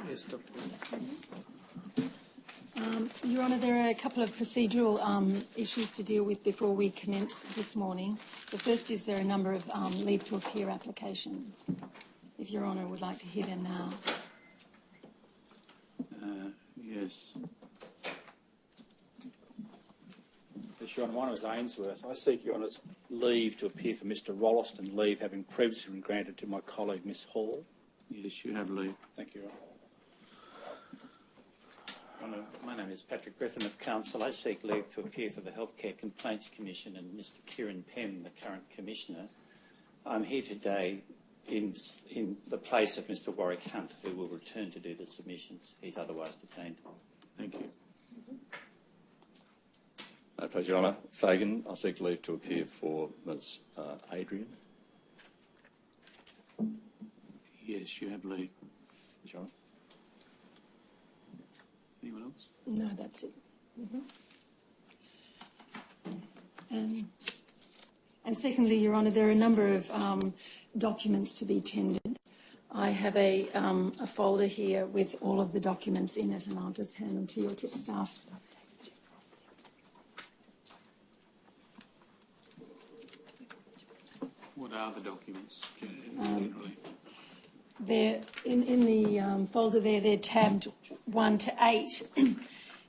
Yes, Dr. Your Honour, there are a couple of procedural issues to deal with before we commence this morning. The first is there are a number of leave to appear applications. If Your Honour would like to hear them now. Yes. Yes, Your Honour, one is Ainsworth. I seek Your Honour's leave to appear for Mr Rolleston, leave having previously been granted to my colleague Miss Hall. Yes, you have leave. Thank you, Your Honour. My name is Patrick Griffin of Council. I seek leave to appear for the Healthcare Complaints Commission and Mr Kieran Penn, the current Commissioner. I'm here today in the place of Mr Warwick Hunt, who will return to do the submissions. He's otherwise detained. Thank you. Please, Your Honour. Fagan, I seek leave to appear for Ms Adrian. Yes, you have leave. Your Honour. Anyone else? No, that's it. And secondly, Your Honour, there are a number of documents to be tendered. I have a folder here with all of the documents in it, and I'll just hand them to your tip staff. What are the documents generally? They're in the folder there. They're tabbed 1 to 8.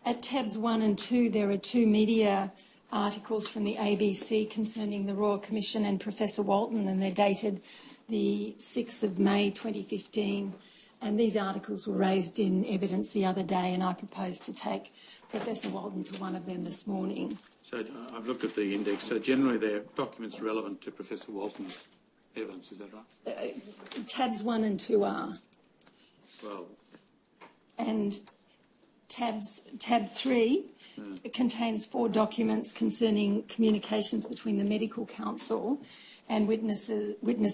At tabs 1 and 2, there are 2 media articles from the ABC concerning the Royal Commission and Professor Walton, and they're dated the 6th of May 2015. And these articles were raised in evidence the other day, and I propose to take Professor Walton to one of them this morning. So I've looked at the index. So generally they're documents relevant to Professor Walton's evidence, is that right? Tabs 1 and 2 are. Well. And tab 3 it contains 4 documents concerning communications between the Medical Council and witness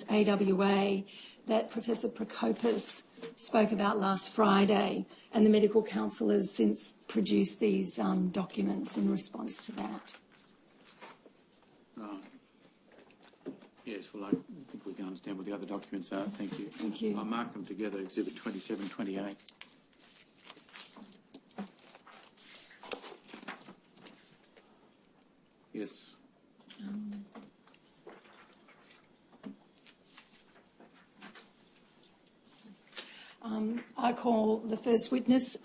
AWA that Professor Prokopis spoke about last Friday, and the Medical Council has since produced these documents in response to that. Right. Yes, well, I think we can understand what the other documents are. Thank you. Thank you. I'll mark them together, Exhibit 27, 28. Yes. I call the first witness,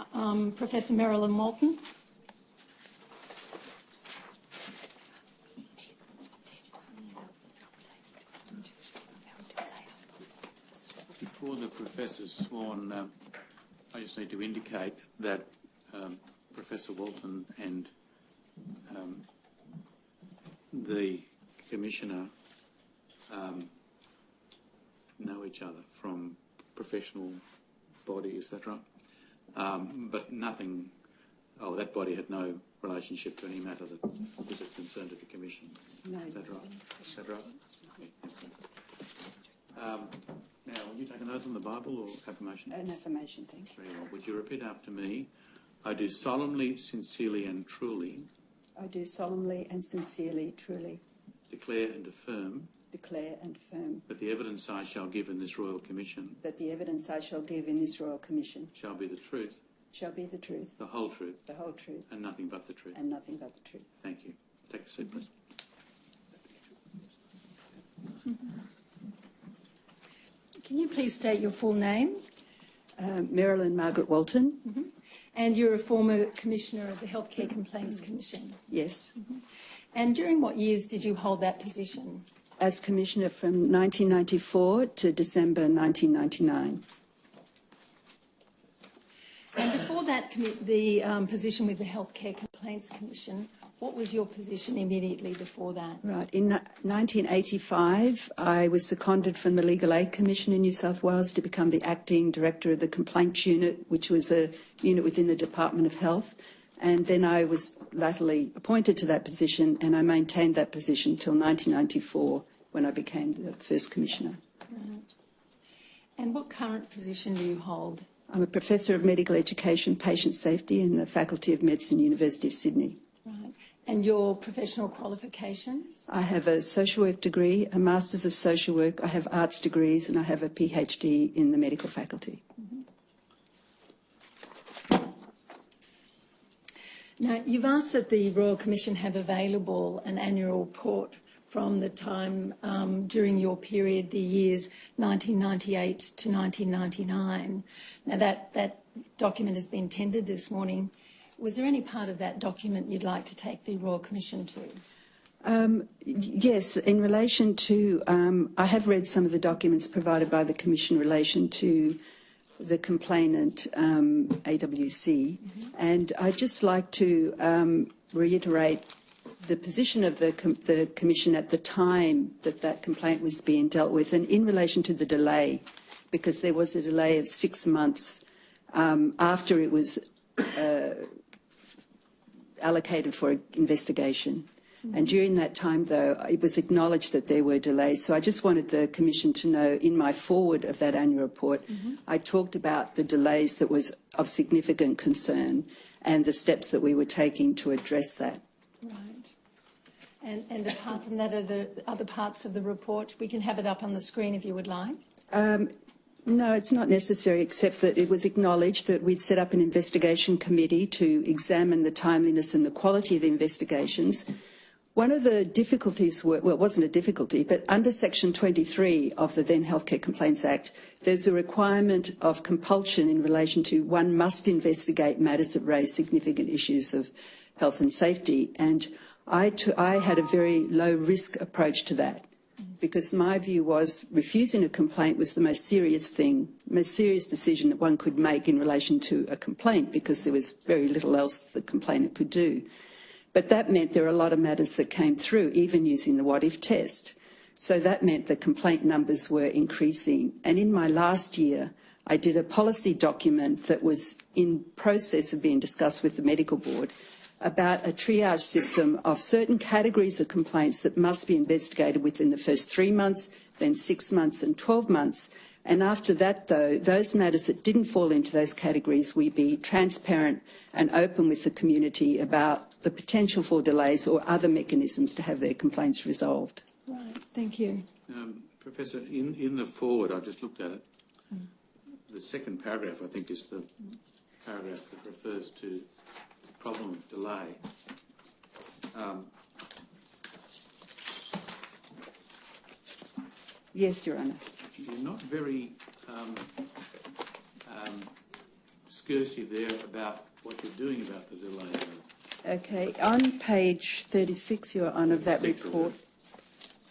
Professor Marilyn Walton. Before the professor's sworn, I just need to indicate that Professor Walton and the Commissioner know each other from professional body, is that right? But nothing, that body had no relationship to any matter that was of concern to the Commission. No. Is that right? Is that right? Okay. Now, will you take an oath on the Bible or affirmation? An affirmation, thank you. Very well. Would you repeat after me? I do solemnly, sincerely and truly. I do solemnly and sincerely, truly. Declare and affirm. Declare and affirm. That the evidence I shall give in this Royal Commission. That the evidence I shall give in this Royal Commission. Shall be the truth. Shall be the truth. The whole truth. The whole truth. And nothing but the truth. And nothing but the truth. Thank you. Take a seat, please. Can you please state your full name? Marilyn Margaret Walton. And you're a former Commissioner of the Healthcare Complaints Commission? Yes. And during what years did you hold that position? As Commissioner from 1994 to December 1999. And before that, the position with the Healthcare Complaints Commission, what was your position immediately before that? Right. In 1985, I was seconded from the Legal Aid Commission in New South Wales to become the Acting Director of the Complaints Unit, which was a unit within the Department of Health. And then I was latterly appointed to that position, and I maintained that position until 1994 when I became the first Commissioner. Right. And what current position do you hold? I'm a Professor of Medical Education, Patient Safety in the Faculty of Medicine, University of Sydney. Right. And your professional qualifications? I have a social work degree, a Masters of Social Work, I have arts degrees, and I have a PhD in the medical faculty. Now, you've asked that the Royal Commission have available an annual report from the time during your period, the years 1998 to 1999. Now, that document has been tendered this morning. Was there any part of that document you'd like to take the Royal Commission to? Yes, in relation to, I have read some of the documents provided by the Commission in relation to the complainant, AWC, and I'd just like to reiterate the position of the Commission at the time that complaint was being dealt with, and in relation to the delay, because there was a delay of 6 months after it was allocated for investigation. And during that time, though, it was acknowledged that there were delays. So I just wanted the Commission to know, in my forward of that annual report, I talked about the delays that was of significant concern and the steps that we were taking to address that. Right. And apart from that, are there other parts of the report? We can have it up on the screen if you would like. No, it's not necessary, except that it was acknowledged that we'd set up an investigation committee to examine the timeliness and the quality of the investigations. One of the difficulties were, well, it wasn't a difficulty, but under Section 23 of the then Healthcare Complaints Act, there's a requirement of compulsion in relation to one must investigate matters that raise significant issues of health and safety. And I had a very low-risk approach to that, because my view was refusing a complaint was the most serious decision that one could make in relation to a complaint, because there was very little else the complainant could do. But that meant there were a lot of matters that came through, even using the what-if test. So that meant the complaint numbers were increasing. And in my last year, I did a policy document that was in process of being discussed with the medical board about a triage system of certain categories of complaints that must be investigated within the first 3 months, then 6 months and 12 months. And after that, though, those matters that didn't fall into those categories, we be transparent and open with the community about the potential for delays or other mechanisms to have their complaints resolved. Right, thank you. Professor, in the forward, I just looked at it, the second paragraph, I think, is the paragraph that refers to the problem of delay. Yes, Your Honour. You're not very discursive there about what you're doing about the delay. Okay, on page 36, Your Honour, of that report,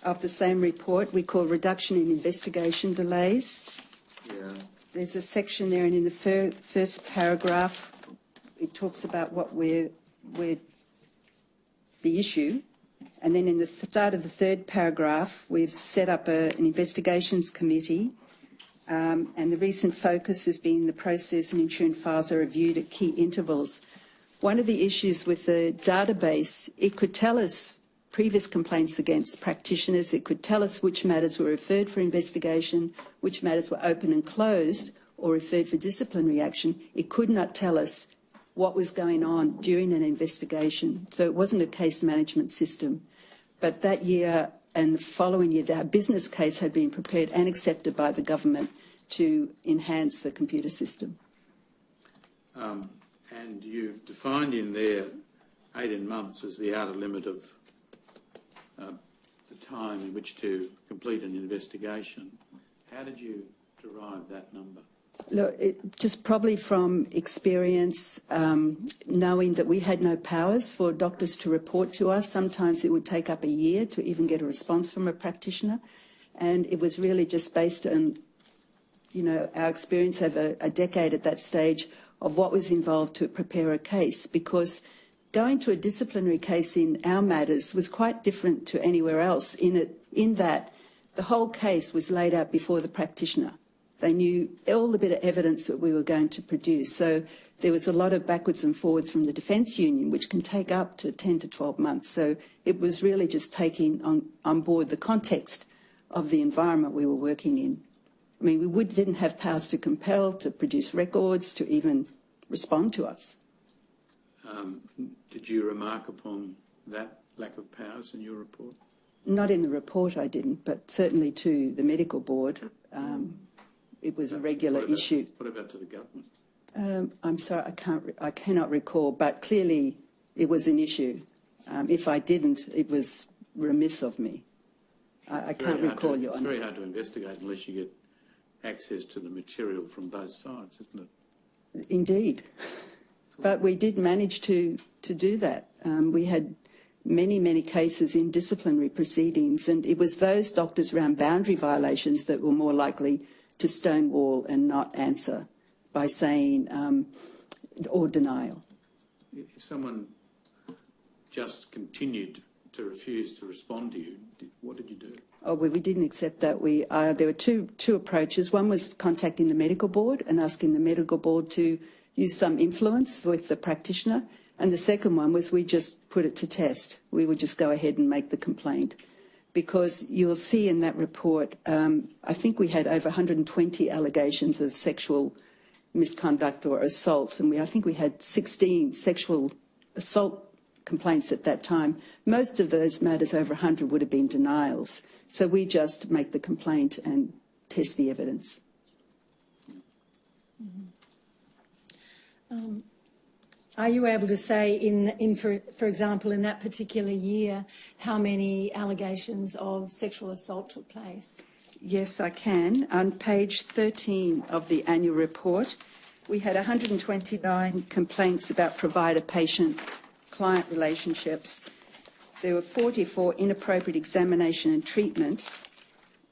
of the same report, we call reduction in investigation delays. Yeah. There's a section there, and in the first paragraph, it talks about what we're the issue. And then in the start of the third paragraph, we've set up an investigations committee, and the recent focus has been the process and ensuring files are reviewed at key intervals. One of the issues with the database, it could tell us previous complaints against practitioners, it could tell us which matters were referred for investigation, which matters were open and closed or referred for disciplinary action. It could not tell us what was going on during an investigation. So it wasn't a case management system. But that year and the following year, the business case had been prepared and accepted by the government to enhance the computer system. And you've defined in there 18 months as the outer limit of the time in which to complete an investigation. How did you derive that number? Look, just probably from experience, knowing that we had no powers for doctors to report to us. Sometimes it would take up a year to even get a response from a practitioner. And it was really just based on, you know, our experience over a decade at that stage of what was involved to prepare a case, because going to a disciplinary case in our matters was quite different to anywhere else in that the whole case was laid out before the practitioner. They knew all the bit of evidence that we were going to produce. So there was a lot of backwards and forwards from the defence union, which can take up to 10 to 12 months. So it was really just taking on board the context of the environment we were working in. I mean, we didn't have powers to compel, to produce records, to even respond to us. Did you remark upon that lack of powers in your report? Not in the report, I didn't, but certainly to the medical board. It was a regular issue. What about to the government? I'm sorry, I cannot recall, but clearly it was an issue. If I didn't, it was remiss of me. I can't recall, Your It's Honour. very hard to investigate unless you get access to the material from both sides, isn't it? Indeed. But we did manage to do that. We had many cases in disciplinary proceedings, and it was those doctors around boundary violations that were more likely to stonewall and not answer by saying or denial. If someone just continued to refuse to respond to you, what did you do? Oh, we didn't accept that. There were two approaches. One was contacting the medical board and asking the medical board to use some influence with the practitioner. And the second one was we just put it to test. We would just go ahead and make the complaint. Because you'll see in that report, I think we had over 120 allegations of sexual misconduct or assaults, and I think we had 16 sexual assault complaints at that time. Most of those matters, over 100, would have been denials. So we just make the complaint and test the evidence. Are you able to say, for example, in that particular year, how many allegations of sexual assault took place? Yes, I can. On page 13 of the annual report, we had 129 complaints about provider-patient-client relationships. There were 44 inappropriate examination and treatment,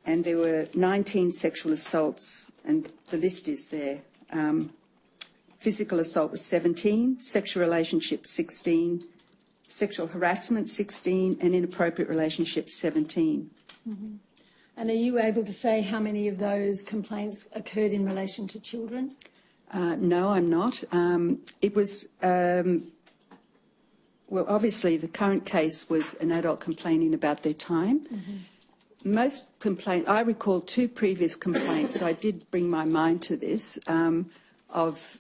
and there were 19 sexual assaults, and the list is there. Physical assault was 17, sexual relationships 16, sexual harassment 16, and inappropriate relationships 17. Mm-hmm. And are you able to say how many of those complaints occurred in relation to children? No, I'm not. It was, well, obviously the current case was an adult complaining about their time. Mm-hmm. Most complaints, I recall 2 previous complaints, I did bring my mind to this, of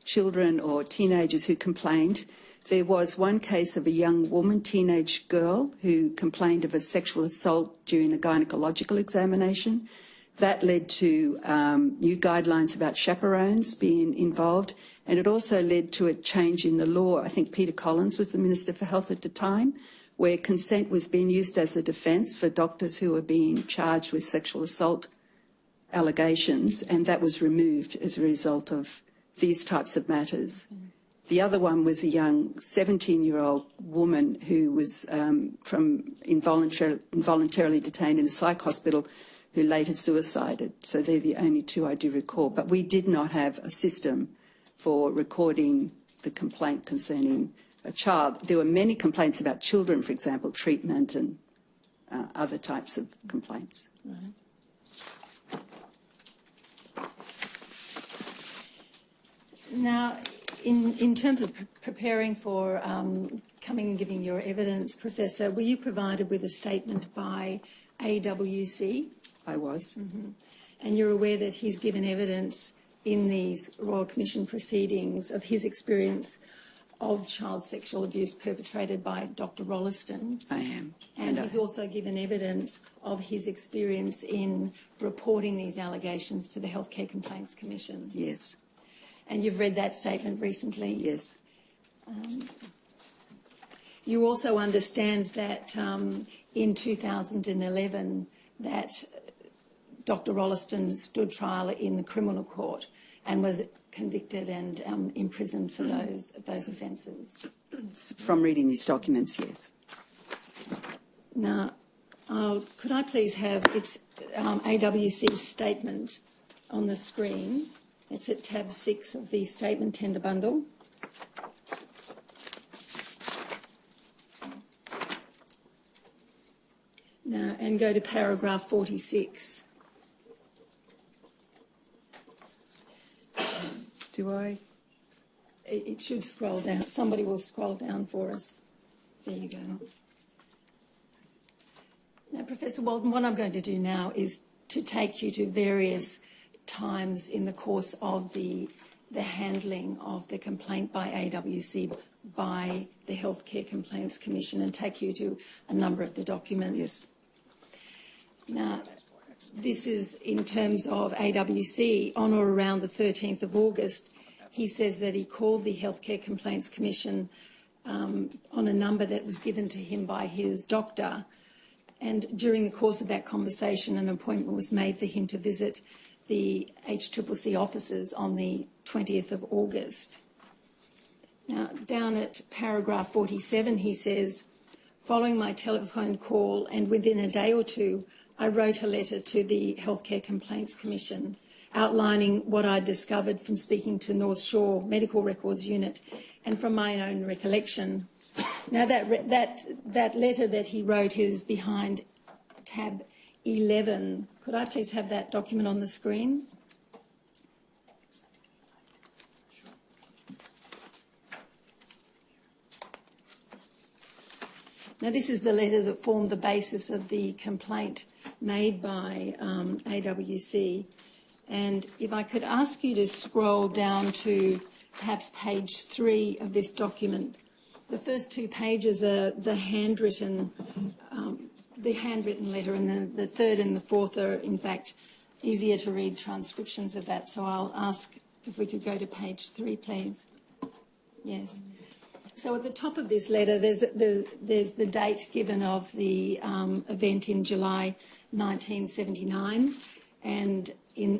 children or teenagers who complained. There was one case of a young woman, teenage girl, who complained of a sexual assault during a gynecological examination. That led to new guidelines about chaperones being involved, and it also led to a change in the law. I think Peter Collins was the Minister for Health at the time, where consent was being used as a defence for doctors who were being charged with sexual assault allegations, and that was removed as a result of these types of matters. Mm. The other one was a young 17-year-old woman who was involuntarily detained in a psych hospital, who later suicided. So they're the only 2 I do recall. But we did not have a system for recording the complaint concerning a child. There were many complaints about children, for example, treatment and other types of complaints. Right. Now, in terms of preparing for coming and giving your evidence, Professor, were you provided with a statement by AWC? I was. Mm-hmm. And you're aware that he's given evidence in these Royal Commission proceedings of his experience of child sexual abuse perpetrated by Dr. Rolleston? I am. And he's also given evidence of his experience in reporting these allegations to the Healthcare Complaints Commission? Yes. And you've read that statement recently? Yes. You also understand that in 2011 that Dr. Rolleston stood trial in the criminal court and was convicted and imprisoned for those offences. From reading these documents, yes. Now, could I please have its AWC's statement on the screen? It's at tab 6 of the statement tender bundle. Now, and go to paragraph 46. Do I? It should scroll down. Somebody will scroll down for us. There you go. Now, Professor Walton, what I'm going to do now is to take you to various times in the course of the handling of the complaint by AWC by the Healthcare Complaints Commission and take you to a number of the documents. Yes. Now, this is in terms of AWC. On or around the 13th of August, he says that he called the Healthcare Complaints Commission on a number that was given to him by his doctor. And during the course of that conversation, an appointment was made for him to visit the HCCC offices on the 20th of August. Now, down at paragraph 47, he says, following my telephone call and within a day or two, I wrote a letter to the Healthcare Complaints Commission outlining what I discovered from speaking to North Shore Medical Records Unit and from my own recollection. Now, that letter that he wrote is behind tab 11. Could I please have that document on the screen? Now, this is the letter that formed the basis of the complaint made by AWC. And if I could ask you to scroll down to perhaps page 3 of this document. The first 2 pages are the handwritten letter, and the third and the fourth are, in fact, easier to read transcriptions of that. So I'll ask if we could go to page 3, please. Yes. So at the top of this letter, there's the date given of the event in July 1979, and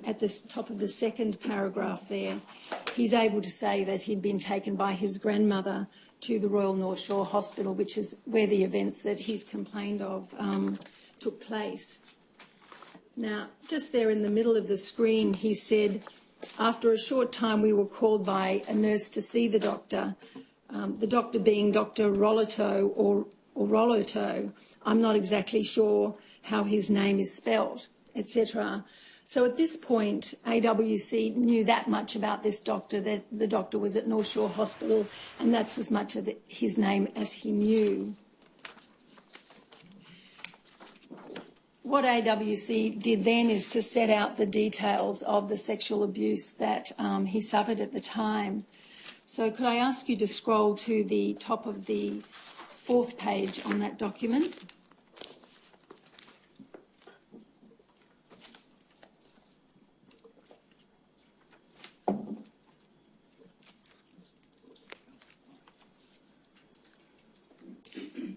at the top of the second paragraph there, he's able to say that he'd been taken by his grandmother to the Royal North Shore Hospital, which is where the events that he's complained of took place. Now, just there in the middle of the screen, he said, after a short time we were called by a nurse to see the doctor being Dr. Rolito or Rolito. I'm not exactly sure how his name is spelt, etc. So at this point, AWC knew that much about this doctor, that the doctor was at North Shore Hospital, and that's as much of his name as he knew. What AWC did then is to set out the details of the sexual abuse that he suffered at the time. So could I ask you to scroll to the top of the 4th page on that document?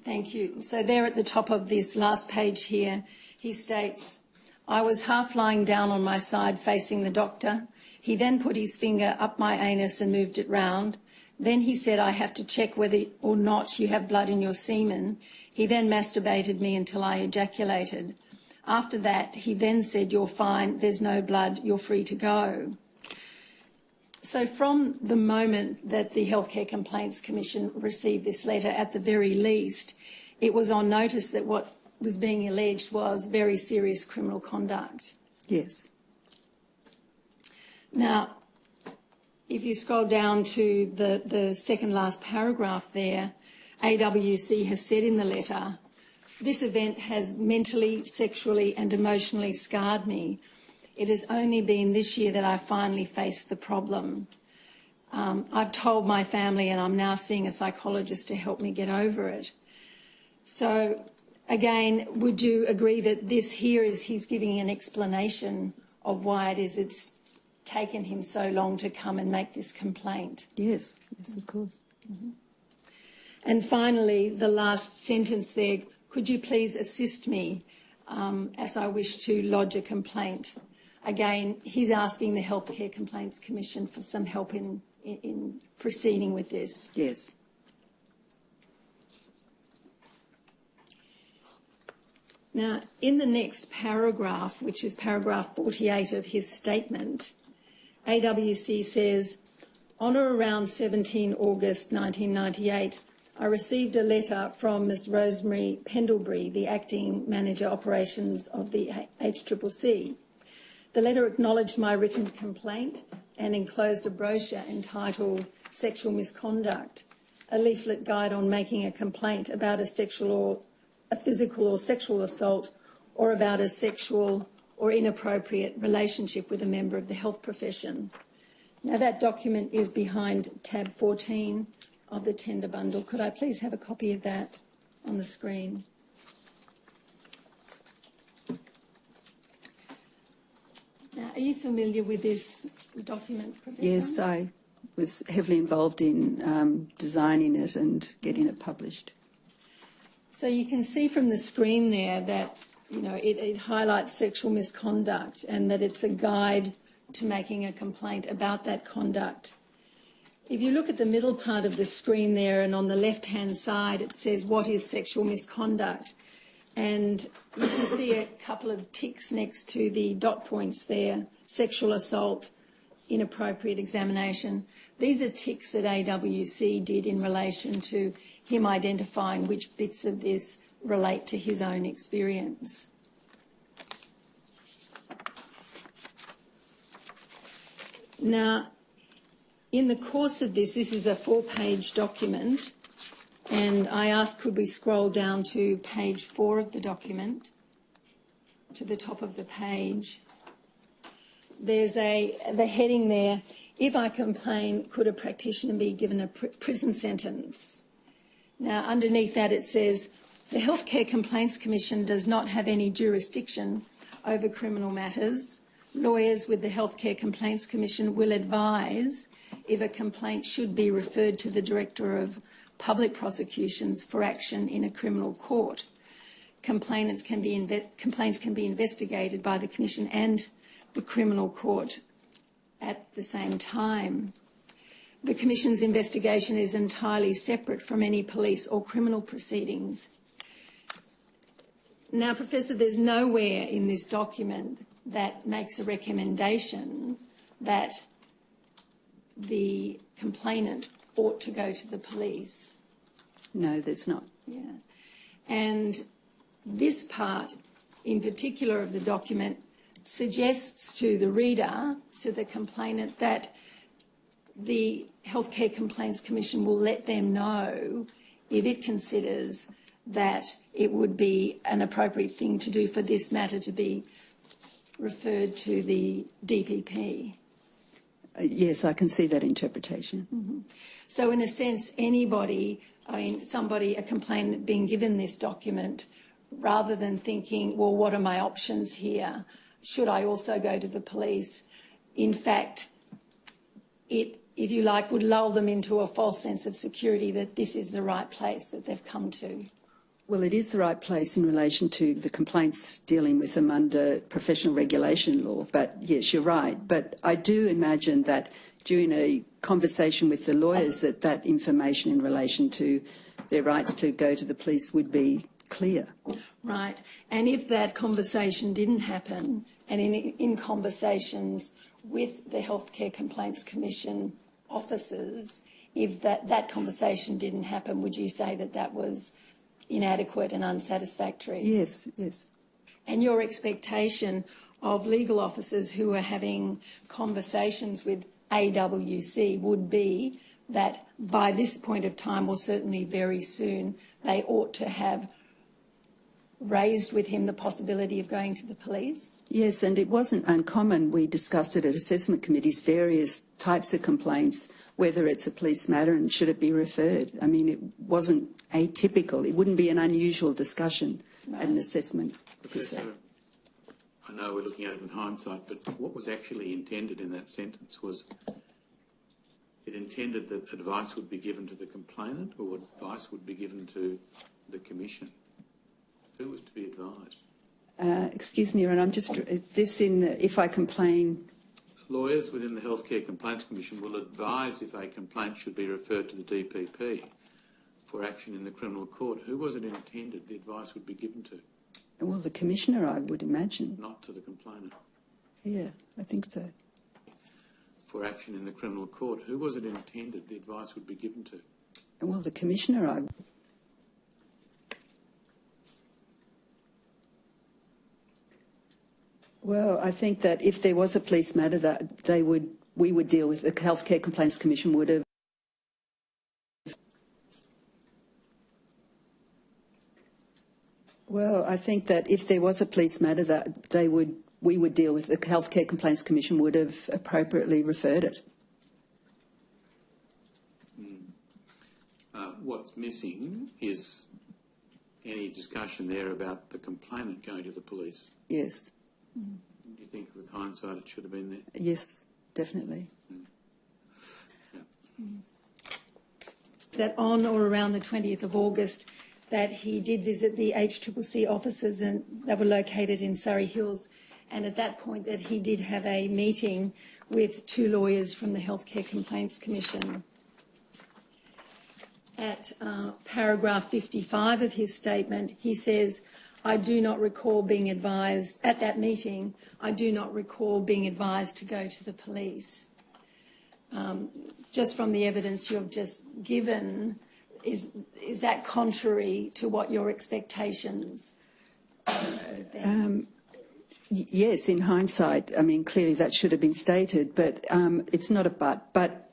Thank you. So there at the top of this last page here, he states, I was half lying down on my side facing the doctor. He then put his finger up my anus and moved it round. Then he said, I have to check whether or not you have blood in your semen. He then masturbated me until I ejaculated. After that, he then said, you're fine, there's no blood, you're free to go. So from the moment that the Healthcare Complaints Commission received this letter, at the very least, it was on notice that what was being alleged was very serious criminal conduct. Yes. Now, if you scroll down to the second last paragraph there, AWC has said in the letter, this event has mentally, sexually and emotionally scarred me. It has only been this year that I finally faced the problem. I've told my family and I'm now seeing a psychologist to help me get over it. So, again, would you agree that this here is he's giving an explanation of why it is it's taken him so long to come and make this complaint? Yes, yes, of course. Mm-hmm. And finally, the last sentence there, could you please assist me as I wish to lodge a complaint? Again, he's asking the Healthcare Complaints Commission for some help in proceeding with this. Yes. Now, in the next paragraph, which is paragraph 48 of his statement, AWC says, on or around 17 August 1998, I received a letter from Ms Rosemary Pendlebury, the Acting Manager Operations of the HCCC. The letter acknowledged my written complaint and enclosed a brochure entitled Sexual Misconduct, a leaflet guide on making a complaint about a physical or sexual assault or about a sexual or inappropriate relationship with a member of the health profession. Now, that document is behind tab 14 of the tender bundle. Could I please have a copy of that on the screen? Now, are you familiar with this document, Professor? Yes, I was heavily involved in designing it and getting it published. So you can see from the screen there that, you know, it highlights sexual misconduct and that it's a guide to making a complaint about that conduct. If you look at the middle part of the screen there, and on the left-hand side it says, what is sexual misconduct? And you can see a couple of ticks next to the dot points there: sexual assault, inappropriate examination. These are ticks that AWC did in relation to him identifying which bits of this relate to his own experience. Now, in the course of this is a 4-page document, and I asked could we scroll down to page 4 of the document, to the top of the page. There's the heading there, if I complain, could a practitioner be given a prison sentence? Now, underneath that it says, the Healthcare Complaints Commission does not have any jurisdiction over criminal matters. Lawyers with the Healthcare Complaints Commission will advise if a complaint should be referred to the Director of Public Prosecutions for action in a criminal court. Complaints can be investigated by the Commission and the criminal court at the same time. The Commission's investigation is entirely separate from any police or criminal proceedings. Now, Professor, there's nowhere in this document that makes a recommendation that the complainant ought to go to the police. No, there's not. Yeah. And this part in particular of the document suggests to the reader, to the complainant, that the Healthcare Complaints Commission will let them know if it considers that it would be an appropriate thing to do for this matter to be referred to the DPP. Yes, I can see that interpretation. Mm-hmm. So in a sense, anybody, a complainant being given this document, rather than thinking, well, what are my options here? Should I also go to the police? In fact, it, if you like, would lull them into a false sense of security that this is the right place that they've come to. Well, it is the right place in relation to the complaints dealing with them under professional regulation law. But yes, you're right. But I do imagine that during a conversation with the lawyers that information in relation to their rights to go to the police would be clear. Right. And if that conversation didn't happen, and in conversations with the Healthcare Complaints Commission officers, if that conversation didn't happen, would you say that that was inadequate and unsatisfactory? Yes, yes. And your expectation of legal officers who are having conversations with AWC would be that by this point of time, or certainly very soon, they ought to have raised with him the possibility of going to the police? Yes, and it wasn't uncommon. We discussed it at assessment committees, various types of complaints, whether it's a police matter and should it be referred. I mean, it wasn't atypical. It wouldn't be an unusual discussion at an assessment. Professor, I know we're looking at it with hindsight, but what was actually intended in that sentence was it intended that advice would be given to the complainant or advice would be given to the Commission? Who was to be advised? Excuse me, and I'm just this in the, if I complain. Lawyers within the Healthcare Complaints Commission will advise if a complaint should be referred to the DPP for action in the criminal court. Who was it intended the advice would be given to? Well, the Commissioner, I would imagine. Not to the complainant. Yeah, I think so. For action in the criminal court. Who was it intended the advice would be given to? Well, the Commissioner, Well, I think that if there was a police matter that we would deal with, the Healthcare Complaints Commission would have. Well, I think that if there was a police matter that we would deal with, the Healthcare Complaints Commission would have appropriately referred it. What's missing is any discussion there about the complainant going to the police. Yes. Do you think with hindsight it should have been there? Yes, definitely. that on or around the 20th of August that he did visit the HCCC offices and they were located in Surrey Hills, and at that point that he did have a meeting with 2 lawyers from the Healthcare Complaints Commission. At paragraph 55 of his statement, he says, I do not recall being advised, at that meeting, I do not recall being advised to go to the police. Just from the evidence you've just given, is that contrary to what your expectations have been? Yes, in hindsight, I mean, clearly that should have been stated, but it's not a but. But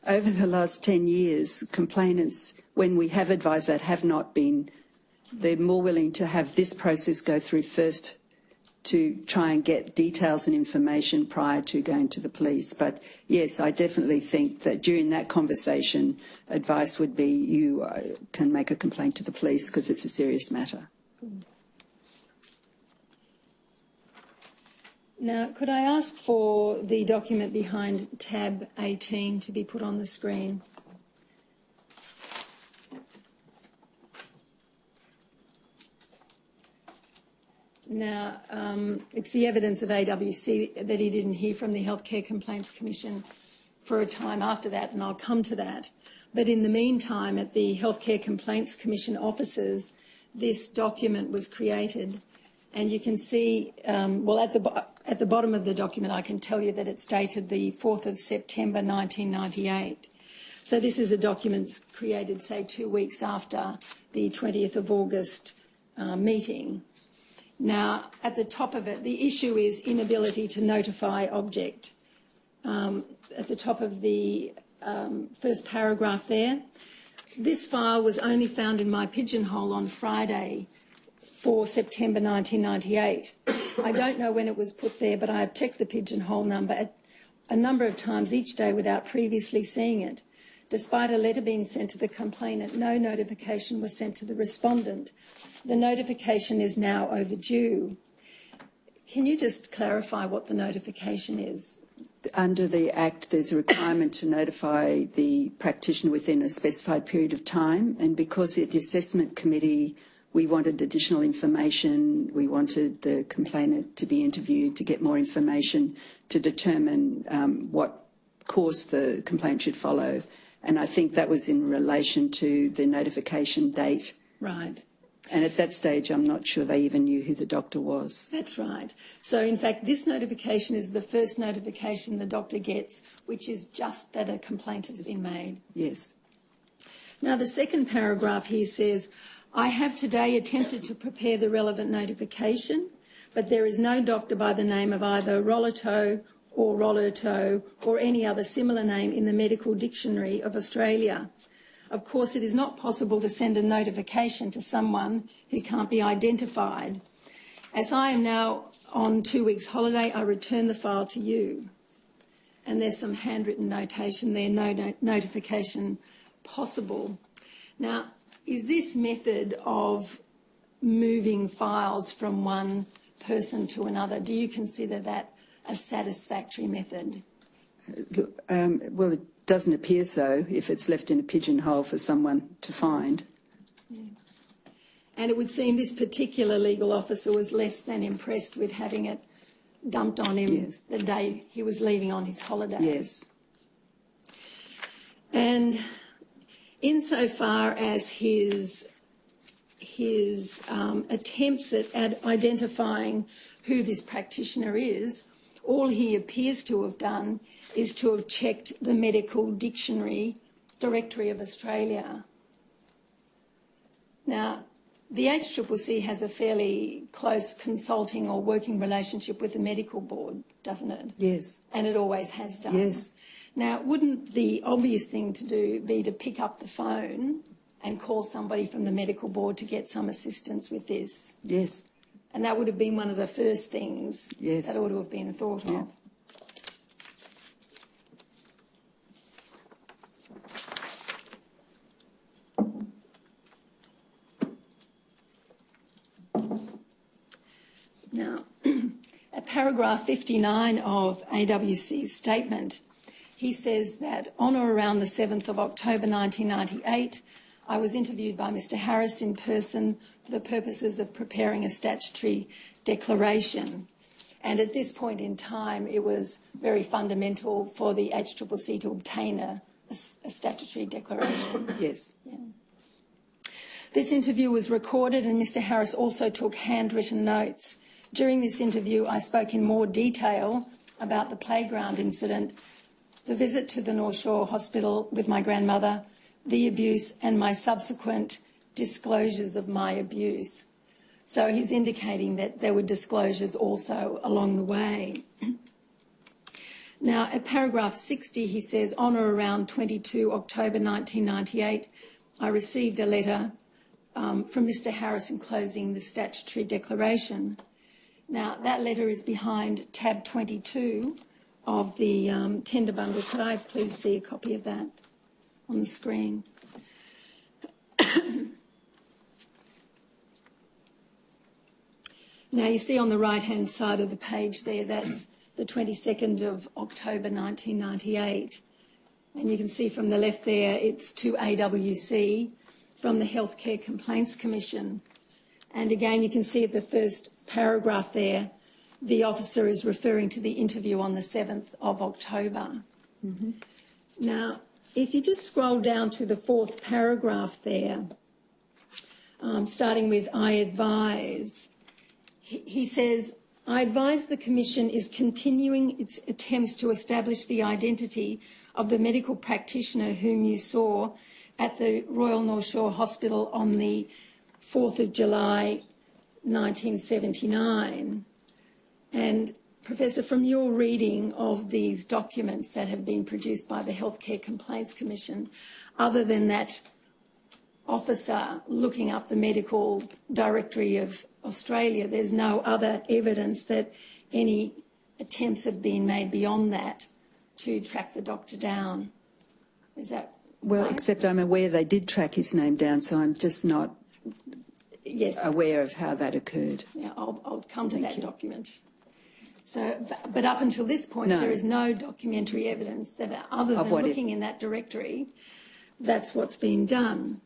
over the last 10 years, complainants, when we have advised that, have not been, they're more willing to have this process go through first to try and get details and information prior to going to the police. But yes, I definitely think that during that conversation, advice would be you can make a complaint to the police because it's a serious matter. Now, could I ask for the document behind tab 18 to be put on the screen? Now, it's the evidence of AWC that he didn't hear from the Healthcare Complaints Commission for a time after that, and I'll come to that. But in the meantime, at the Healthcare Complaints Commission offices, this document was created, and you can see, well, at the bottom of the document, I can tell you that it's dated the 4th of September 1998. So this is a document created, say, 2 weeks after the 20th of August meeting. Now, at the top of it, the issue is inability to notify object. At the top of the first paragraph there, this file was only found in my pigeonhole on Friday for September 1998. I don't know when it was put there, but I have checked the pigeonhole number a number of times each day without previously seeing it. Despite a letter being sent to the complainant, no notification was sent to the respondent. The notification is now overdue. Can you just clarify what the notification is? Under the Act, there's a requirement to notify the practitioner within a specified period of time, and because at the assessment committee we wanted additional information, we wanted the complainant to be interviewed to get more information to determine what course the complaint should follow. And I think that was in relation to the notification date. Right. And at that stage, I'm not sure they even knew who the doctor was. That's right. So, in fact, this notification is the first notification the doctor gets, which is just that a complaint has been made. Yes. Now, the second paragraph here says, I have today attempted to prepare the relevant notification, but there is no doctor by the name of either Rollerto or Rollerto or any other similar name in the Medical Dictionary of Australia. Of course, it is not possible to send a notification to someone who can't be identified. As I am now on 2 weeks' holiday, I return the file to you. And there's some handwritten notation there, no notification possible. Now, is this method of moving files from one person to another, do you consider that a satisfactory method? Well, it doesn't appear so if it's left in a pigeonhole for someone to find. Yeah. And it would seem this particular legal officer was less than impressed with having it dumped on him Yes. the day he was leaving on his holiday. Yes. And insofar as his attempts at identifying who this practitioner is, all he appears to have done is to have checked the Medical Dictionary Directory of Australia. Now, the HCCC has a fairly close consulting or working relationship with the medical board, doesn't it? Yes. And it always has done. Yes. Now, wouldn't the obvious thing to do be to pick up the phone and call somebody from the medical board to get some assistance with this? Yes. And that would have been one of the first things Yes. that ought to have been thought of. Now, at paragraph 59 of AWC's statement, he says that on or around the 7th of October 1998, I was interviewed by Mr Harris in person for the purposes of preparing a statutory declaration. And at this point in time, it was very fundamental for the HCCC to obtain a statutory declaration. Yes. Yeah. This interview was recorded, and Mr Harris also took handwritten notes. During this interview, I spoke in more detail about the playground incident, the visit to the North Shore Hospital with my grandmother, the abuse, and my subsequent disclosures of my abuse. So he's indicating that there were disclosures also along the way. Now, at paragraph 60, he says, on or around 22 October 1998, I received a letter from Mr Harris enclosing the statutory declaration. Now, that letter is behind tab 22 of the tender bundle. Could I please see a copy of that on the screen? Now, you see on the right-hand side of the page there, that's the 22nd of October 1998. And you can see from the left there, it's to AWC from the Healthcare Complaints Commission. And again, you can see at the first paragraph there, the officer is referring to the interview on the 7th of October. Mm-hmm. Now, if you just scroll down to the 4th paragraph there, starting with I advise, he says, I advise the Commission is continuing its attempts to establish the identity of the medical practitioner whom you saw at the Royal North Shore Hospital on the 4th of July 1979. And Professor, from your reading of these documents that have been produced by the Healthcare Complaints Commission, other than that officer looking up the Medical Directory of Australia, there's no other evidence that any attempts have been made beyond that to track the doctor down. Is that well, right? Except I'm aware they did track his name down, so I'm just not aware of how that occurred. Yeah, I'll come to that document. So, but up until this point, there is no documentary evidence that other than looking in that directory, that's what's been done.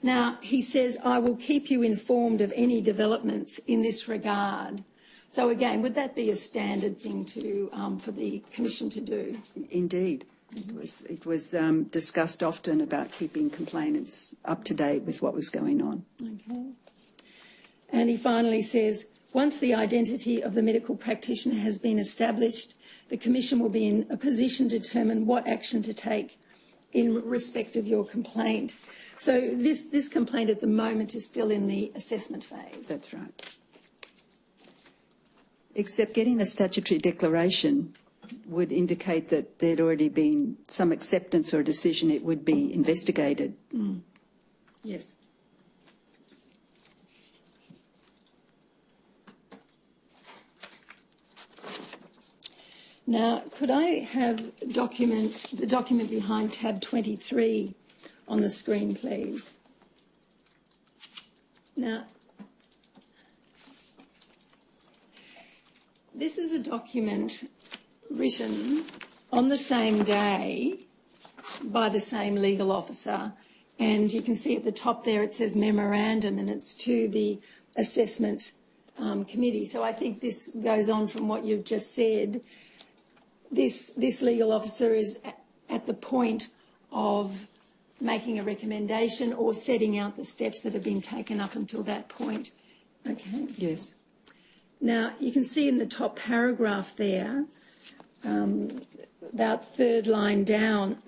Now, he says, I will keep you informed of any developments in this regard. So again, would that be a standard thing to for the Commission to do? Indeed. It was discussed often about keeping complainants up to date with what was going on. Okay. And he finally says, once the identity of the medical practitioner has been established, the Commission will be in a position to determine what action to take in respect of your complaint. So this complaint at the moment is still in the assessment phase. That's right. Except getting a statutory declaration would indicate that there'd already been some acceptance or a decision it would be investigated. Mm. Yes. Now, could I have the document behind tab 23 on the screen, please? Now, this is a document written on the same day by the same legal officer, and you can see at the top there it says memorandum, and it's to the assessment committee. So I think this goes on from what you've just said. This legal officer is at the point of making a recommendation or setting out the steps that have been taken up until that point. Okay. Yes. Now, you can see in the top paragraph there, about third line down,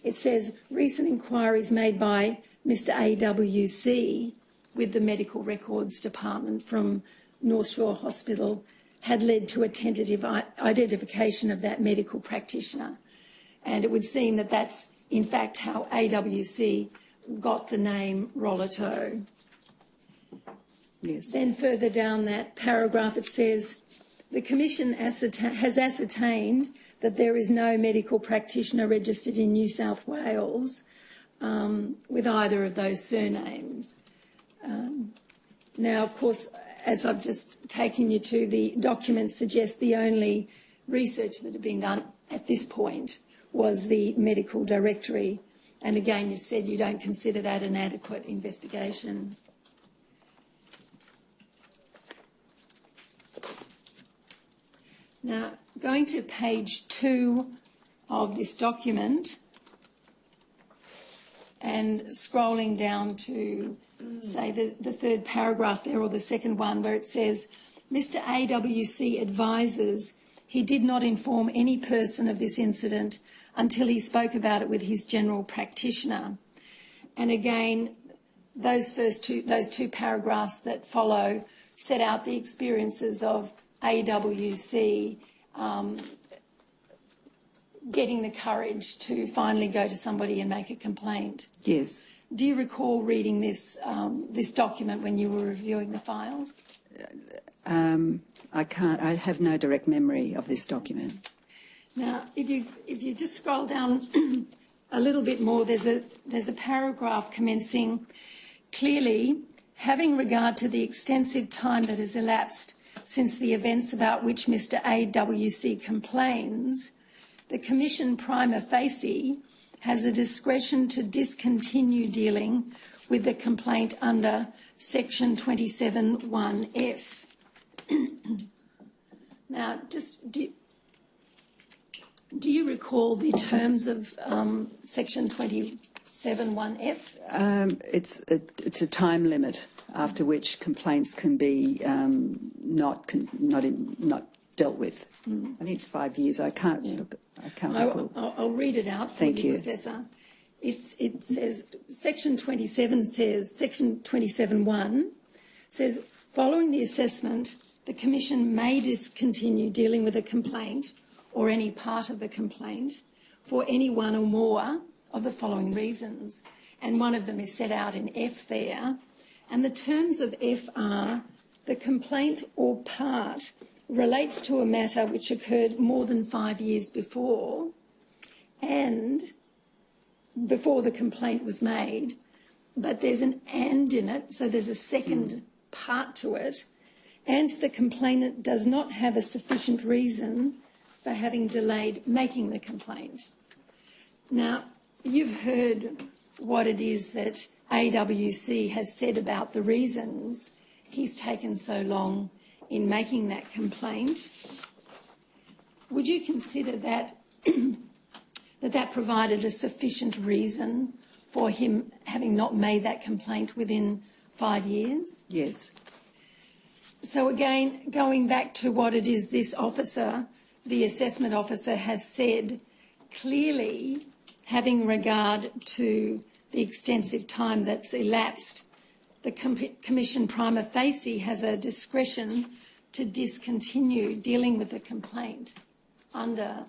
it says, recent inquiries made by Mr AWC with the Medical Records Department from North Shore Hospital had led to a tentative identification of that medical practitioner. And it would seem that that's, in fact, how AWC got the name Rolito. Yes. Then further down that paragraph it says, the Commission has ascertained that there is no medical practitioner registered in New South Wales with either of those surnames. Now, of course, as I've just taken you to, the documents suggest the only research that had been done at this point was the medical directory. And again, you've said you don't consider that an adequate investigation. Now, going to page 2 of this document and scrolling down to, say, the third paragraph there, or the second one, where it says, Mr. AWC advises he did not inform any person of this incident until he spoke about it with his general practitioner. And again, those two paragraphs that follow set out the experiences of AWC getting the courage to finally go to somebody and make a complaint. Yes. Do you recall reading this document when you were reviewing the files? I can't. I have no direct memory of this document. Now, if you just scroll down a little bit more, there's a paragraph commencing, clearly, having regard to the extensive time that has elapsed since the events about which Mr. AWC complains, the Commission prima facie has a discretion to discontinue dealing with the complaint under Section 27(1)(f). Now, just do you recall the terms of Section 27(1)(f)? It's a time limit after which complaints can be not dealt with. I think it's 5 years. I can't recall. I'll read it out for you, Professor. It says, Section 27 says, Section 27(1) says, following the assessment, the Commission may discontinue dealing with a complaint or any part of the complaint for any one or more of the following reasons. And one of them is set out in F there. And the terms of F are the complaint or part relates to a matter which occurred more than 5 years before and before the complaint was made, but there's an and in it, so there's a second part to it, and the complainant does not have a sufficient reason for having delayed making the complaint. Now, you've heard what it is that AWC has said about the reasons he's taken so long in making that complaint. Would you consider that that provided a sufficient reason for him having not made that complaint within 5 years? Yes. So again, going back to what it is this officer, the assessment officer, has said, clearly having regard to the extensive time that's elapsed, the Commission prima facie has a discretion to discontinue dealing with the complaint under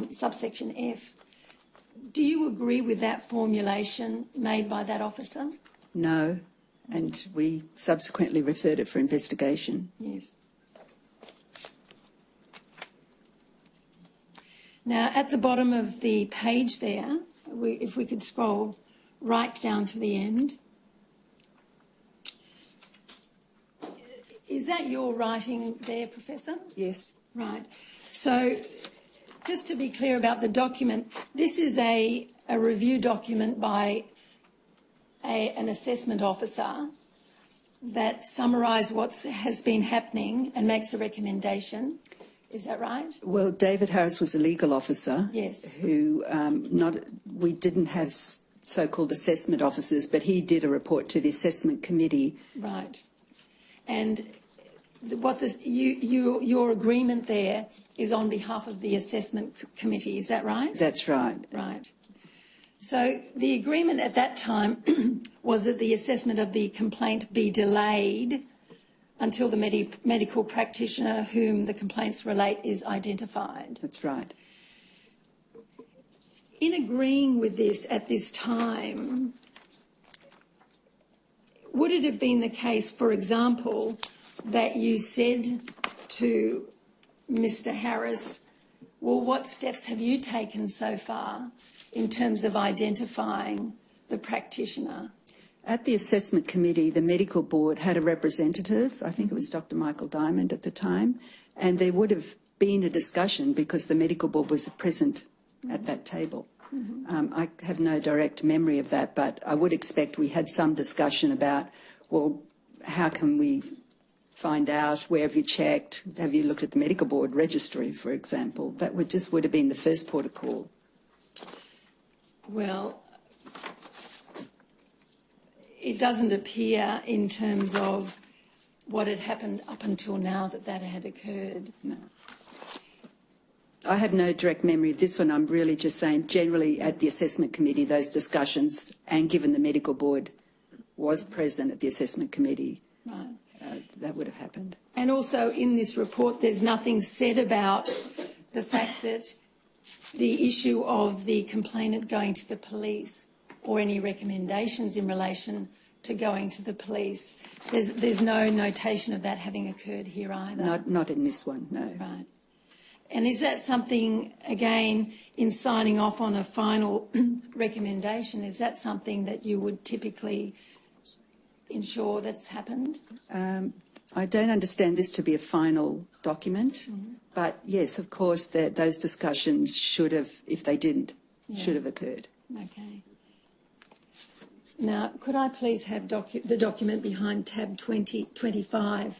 subsection F. Do you agree with that formulation made by that officer? No, and we subsequently referred it for investigation. Yes. Now, at the bottom of the page there, if we could scroll right down to the end. Is that your writing there, Professor? Yes. Right. So just to be clear about the document, this is a review document by an assessment officer that summarises what has been happening and makes a recommendation. Is that right? Well, David Harris was a legal officer. Yes. Who we didn't have so-called assessment officers, but he did a report to the assessment committee. Right. And what your agreement there is on behalf of the assessment committee, is that right? That's right. Right. So the agreement at that time was that the assessment of the complaint be delayed until the medical practitioner whom the complaints relate is identified. That's right. In agreeing with this at this time, would it have been the case, for example, that you said to Mr. Harris, well, what steps have you taken so far in terms of identifying the practitioner? At the assessment committee, the medical board had a representative, I think it was Dr. Michael Diamond at the time, and there would have been a discussion because the medical board was present at that table. I have no direct memory of that, but I would expect we had some discussion about, well, how can we find out, where have you checked, have you looked at the medical board registry, for example? That would have been the first port of call. Well, it doesn't appear in terms of what had happened up until now that had occurred. No. I have no direct memory of this one. I'm really just saying generally at the assessment committee, those discussions, and given the medical board was present at the assessment committee, Right. That would have happened. And also in this report, there's nothing said about the fact that the issue of the complainant going to the police or any recommendations in relation to going to the police. There's no notation of that having occurred here either. Not in this one, no. Right. And is that something, again, in signing off on a final recommendation, is that something that you would typically ensure that's happened? I don't understand this to be a final document, but yes, of course, those discussions should have, if they didn't, should have occurred. Okay. Now, could I please have the document behind tab 25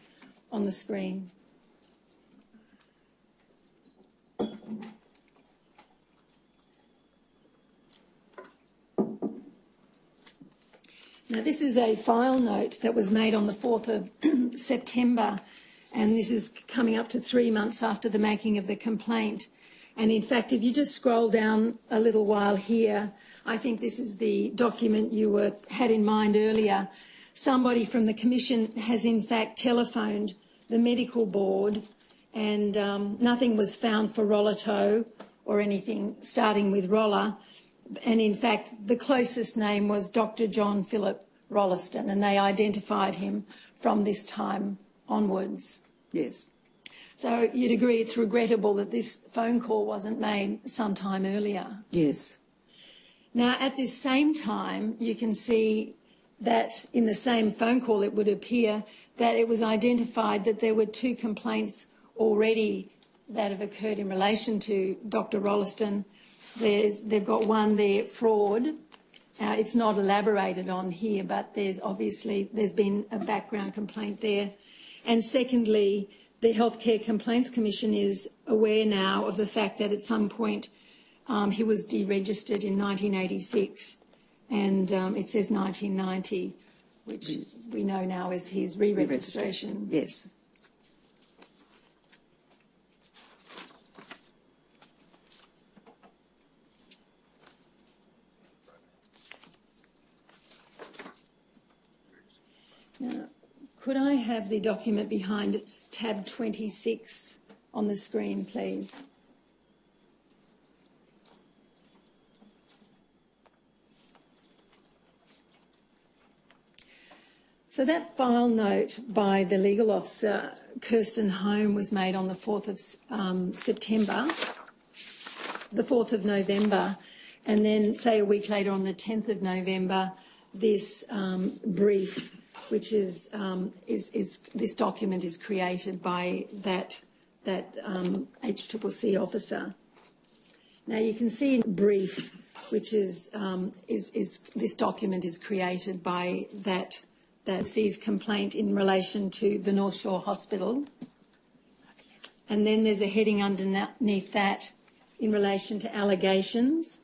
on the screen? Now, this is a file note that was made on the 4th of September, and this is coming up to 3 months after the making of the complaint. And in fact, if you just scroll down a little while here, I think this is the document you had in mind earlier. Somebody from the Commission has in fact telephoned the medical board, and nothing was found for Rollertoe or anything starting with Roller. And in fact, the closest name was Dr. John Philip Rolleston, and they identified him from this time onwards. Yes. So you'd agree it's regrettable that this phone call wasn't made some time earlier. Yes. Now, at this same time, you can see that in the same phone call, it would appear that it was identified that there were 2 complaints already that have occurred in relation to Dr. Rolleston. They've got one there, fraud. It's not elaborated on here, but there's been a background complaint there. And secondly, the Healthcare Complaints Commission is aware now of the fact that at some point he was deregistered in 1986, and it says 1990, which we know now is his re-registration. Yes. Now, could I have the document behind tab 26 on the screen, please? So that file note by the legal officer, Kirsten Home, was made on the 4th of September, the 4th of November, and then, say, a week later on the 10th of November, this brief, which is this document is created by that HCCC officer. Now you can see in the brief, which is this document is created by that sees complaint in relation to the North Shore Hospital, and then there's a heading underneath that in relation to allegations.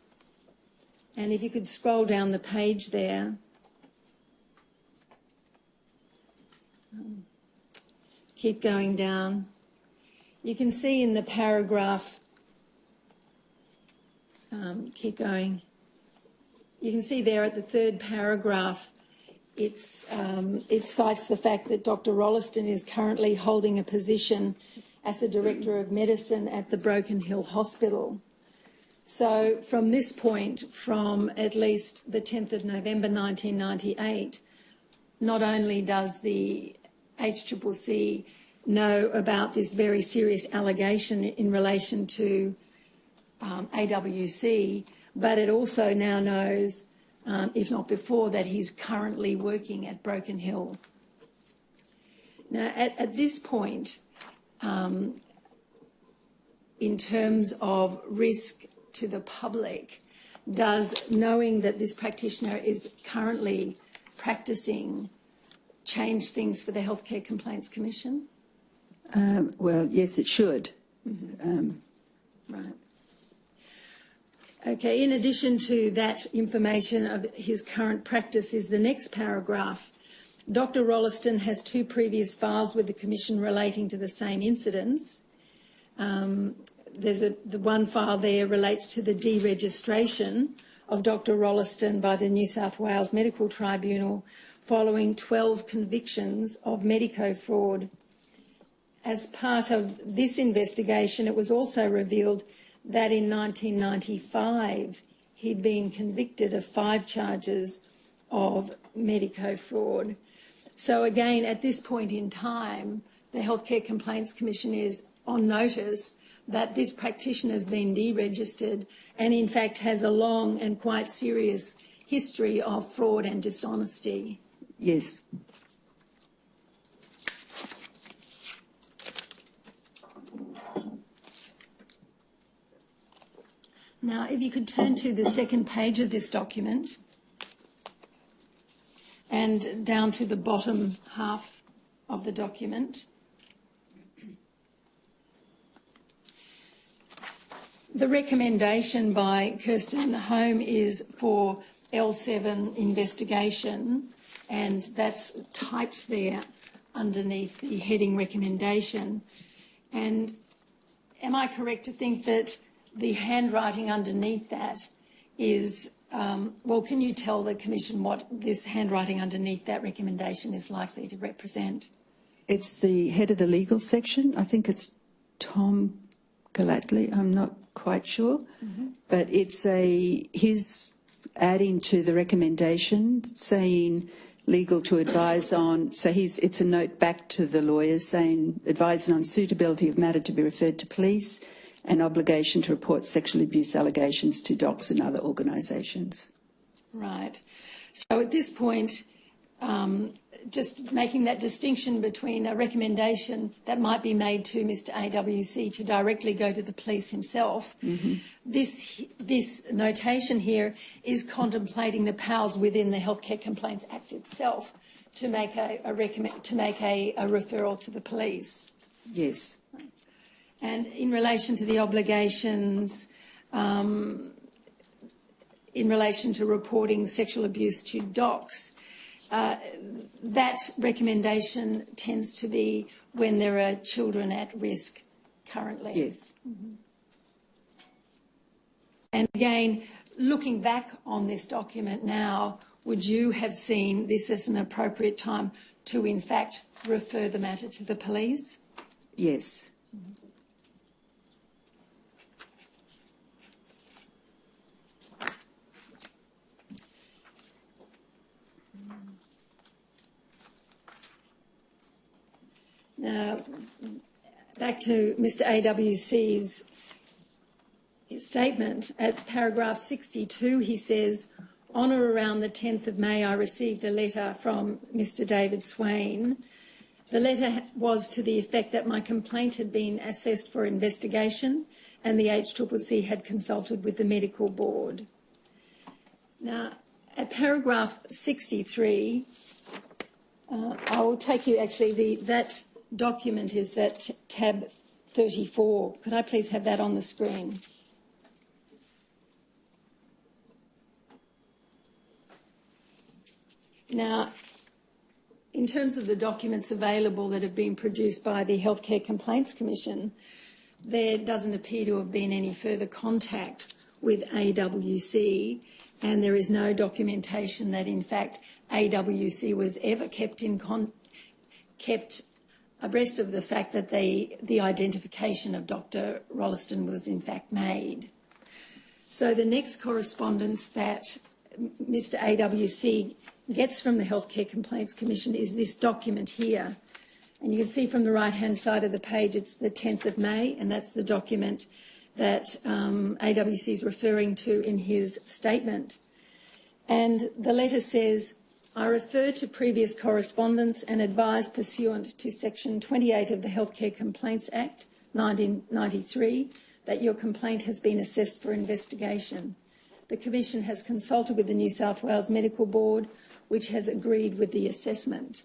And if you could scroll down the page there. Keep going down. You can see in the paragraph, keep going. You can see there at the 3rd paragraph, it cites the fact that Dr. Rolleston is currently holding a position as a Director of Medicine at the Broken Hill Hospital. So from this point, from at least the 10th of November 1998, not only does the HCCC know about this very serious allegation in relation to AWC, but it also now knows, if not before, that he's currently working at Broken Hill. Now, at this point, in terms of risk to the public, does knowing that this practitioner is currently practising change things for the Healthcare Complaints Commission? Well, yes, it should. Right. Okay, in addition to that information of his current practice is the next paragraph. Dr. Rolleston has 2 previous files with the Commission relating to the same incidents. The one file there relates to the deregistration of Dr. Rolleston by the New South Wales Medical Tribunal following 12 convictions of medico fraud. As part of this investigation, it was also revealed that in 1995 he'd been convicted of 5 charges of medico fraud. So again, at this point in time, the Healthcare Complaints Commission is on notice that this practitioner has been deregistered and in fact has a long and quite serious history of fraud and dishonesty. Yes. Now, if you could turn to the second page of this document and down to the bottom half of the document. The recommendation by Kirsten Home is for L7 investigation, and that's typed there underneath the heading recommendation. And am I correct to think that the handwriting underneath that is, well, can you tell the Commission what this handwriting underneath that recommendation is likely to represent? It's the head of the legal section. I think it's Tom Gallatley. I'm not quite sure. But it's his adding to the recommendation saying legal to advise on, so it's a note back to the lawyers saying advising on suitability of matter to be referred to police and obligation to report sexual abuse allegations to docs and other organisations. Right. So at this point, just making that distinction between a recommendation that might be made to Mr AWC to directly go to the police himself, this notation here is contemplating the powers within the Healthcare Complaints Act itself to make a referral to the police. Yes. And in relation to the obligations, in relation to reporting sexual abuse to docs, that recommendation tends to be when there are children at risk currently. Yes. And again, looking back on this document now, would you have seen this as an appropriate time to, in fact, refer the matter to the police? Yes. Now, back to Mr AWC's statement. At paragraph 62, he says, on or around the 10th of May, I received a letter from Mr David Swain. The letter was to the effect that my complaint had been assessed for investigation and the HCCC had consulted with the medical board. Now, at paragraph 63, I will take you actually, that document is at tab 34. Could I please have that on the screen? Now, in terms of the documents available that have been produced by the Healthcare Complaints Commission, there doesn't appear to have been any further contact with AWC, and there is no documentation that, in fact, AWC was ever kept abreast of the fact that the identification of Dr Rolleston was in fact made. So the next correspondence that Mr AWC gets from the Healthcare Complaints Commission is this document here. And you can see from the right-hand side of the page it's the 10th of May, and that's the document that AWC is referring to in his statement. And the letter says, I refer to previous correspondence and advise pursuant to Section 28 of the Healthcare Complaints Act 1993 that your complaint has been assessed for investigation. The Commission has consulted with the New South Wales Medical Board, which has agreed with the assessment.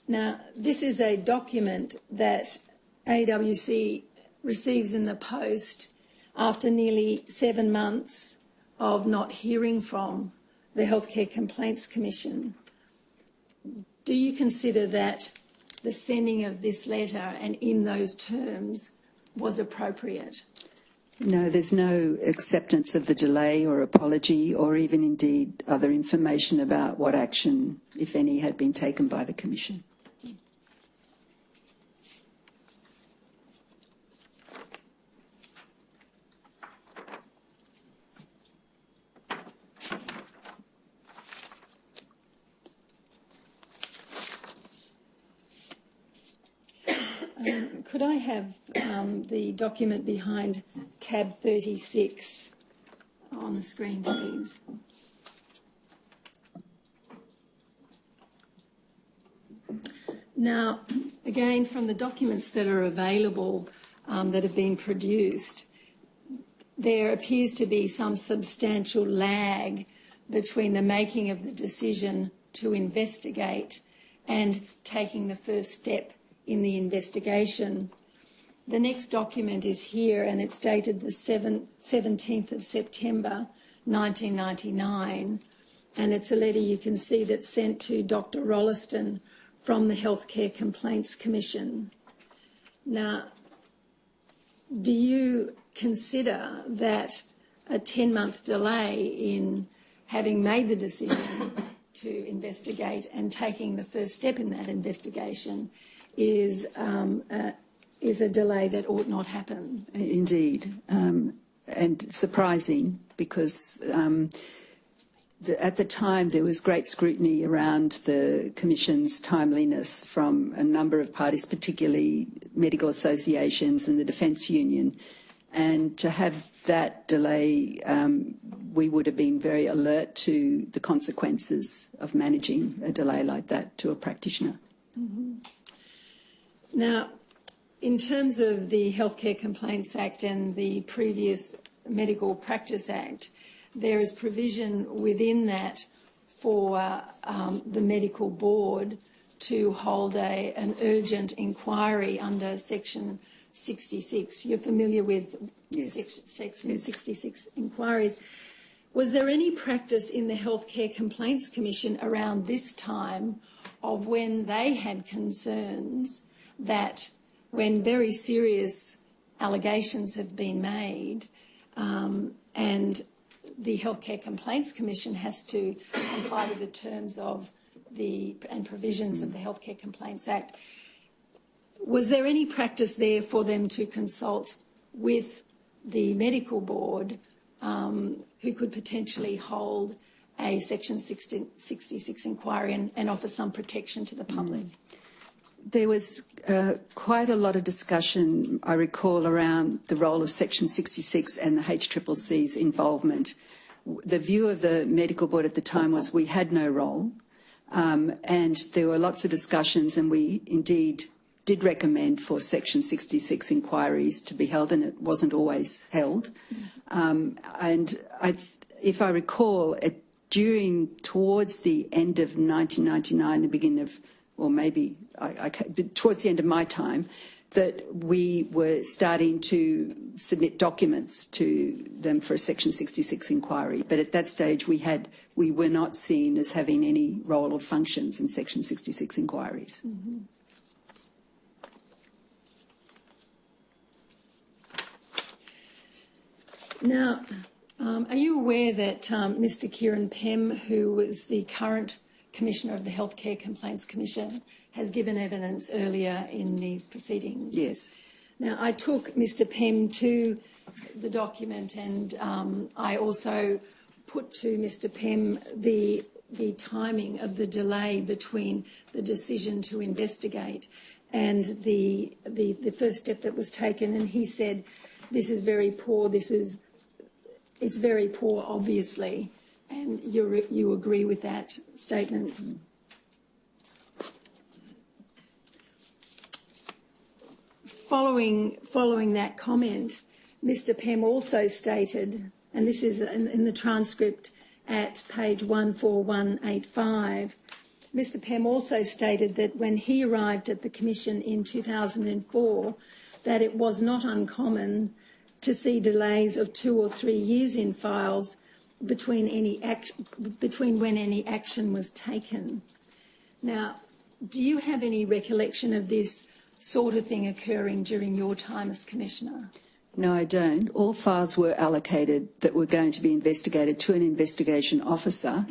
Now, this is a document that AWC receives in the post after nearly 7 months of not hearing from the Healthcare Complaints Commission. Do you consider that the sending of this letter and in those terms was appropriate? No, there's no acceptance of the delay or apology or even indeed other information about what action, if any, had been taken by the Commission. Could I have the document behind tab 36 on the screen, please? Now, again, from the documents that are available that have been produced, there appears to be some substantial lag between the making of the decision to investigate and taking the first step in the investigation. The next document is here and it's dated the 17th of September 1999, and it's a letter you can see that's sent to Dr. Rolleston from the Healthcare Complaints Commission. Now, do you consider that a 10-month delay in having made the decision to investigate and taking the first step in that investigation is a delay that ought not happen? Indeed, and surprising because at the time there was great scrutiny around the Commission's timeliness from a number of parties, particularly medical associations and the Defence Union. And to have that delay, we would have been very alert to the consequences of managing a delay like that to a practitioner. Mm-hmm. Now, in terms of the Healthcare Complaints Act and the previous Medical Practice Act, there is provision within that for the Medical Board to hold an urgent inquiry under Section 66. You're familiar with Section 66 inquiries. Was there any practice in the Healthcare Complaints Commission around this time of when they had concerns that when very serious allegations have been made and the Healthcare Complaints Commission has to comply with the terms of and provisions of the Healthcare Complaints Act, was there any practice there for them to consult with the Medical Board who could potentially hold a Section 66 inquiry and offer some protection to the public? There was quite a lot of discussion, I recall, around the role of Section 66 and the HCCC's involvement. The view of the Medical Board at the time was we had no role, and there were lots of discussions, and we indeed did recommend for Section 66 inquiries to be held, and it wasn't always held. If I recall, towards the end of 1999, the beginning of, or maybe towards the end of my time, that we were starting to submit documents to them for a Section 66 inquiry. But at that stage, we were not seen as having any role or functions in Section 66 inquiries. Mm-hmm. Now, are you aware that Mr. Kieran Pem, who was the current Commissioner of the Healthcare Complaints Commission, has given evidence earlier in these proceedings? Yes. Now, I took Mr. Pem to the document, and I also put to Mr. Pem the timing of the delay between the decision to investigate and the first step that was taken, and he said, "This is very poor. It's very poor, obviously," and you agree with that statement? following that comment, Mr. Pem also stated, and this is in the transcript at page 14185, Mr. Pem also stated that when he arrived at the Commission in 2004, that it was not uncommon to see delays of 2 or 3 years in files between when any action was taken. Now, do you have any recollection of this sort of thing occurring during your time as Commissioner? No, I don't. All files were allocated that were going to be investigated to an investigation officer,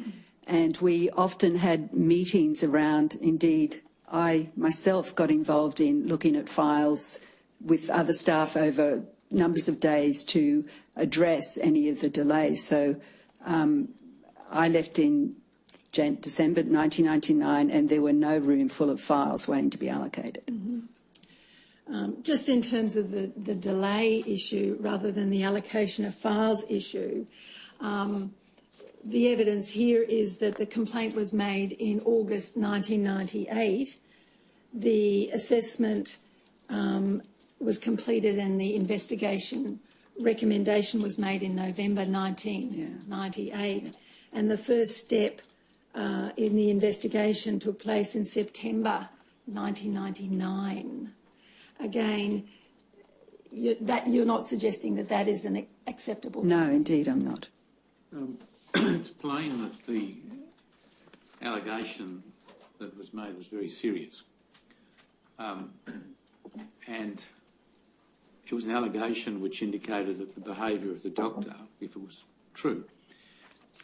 and we often had meetings around, indeed, I myself got involved in looking at files with other staff over numbers of days to address any of the delays. So I left in December 1999 and there were no room full of files waiting to be allocated. Just in terms of the delay issue rather than the allocation of files issue, the evidence here is that the complaint was made in August 1998. The assessment was completed and the investigation recommendation was made in November 1998. And the first step in the investigation took place in September 1999. Again, you're not suggesting that that is an acceptable? No, indeed, I'm not. It's plain that the allegation that was made was very serious. And it was an allegation which indicated that the behaviour of the doctor, if it was true,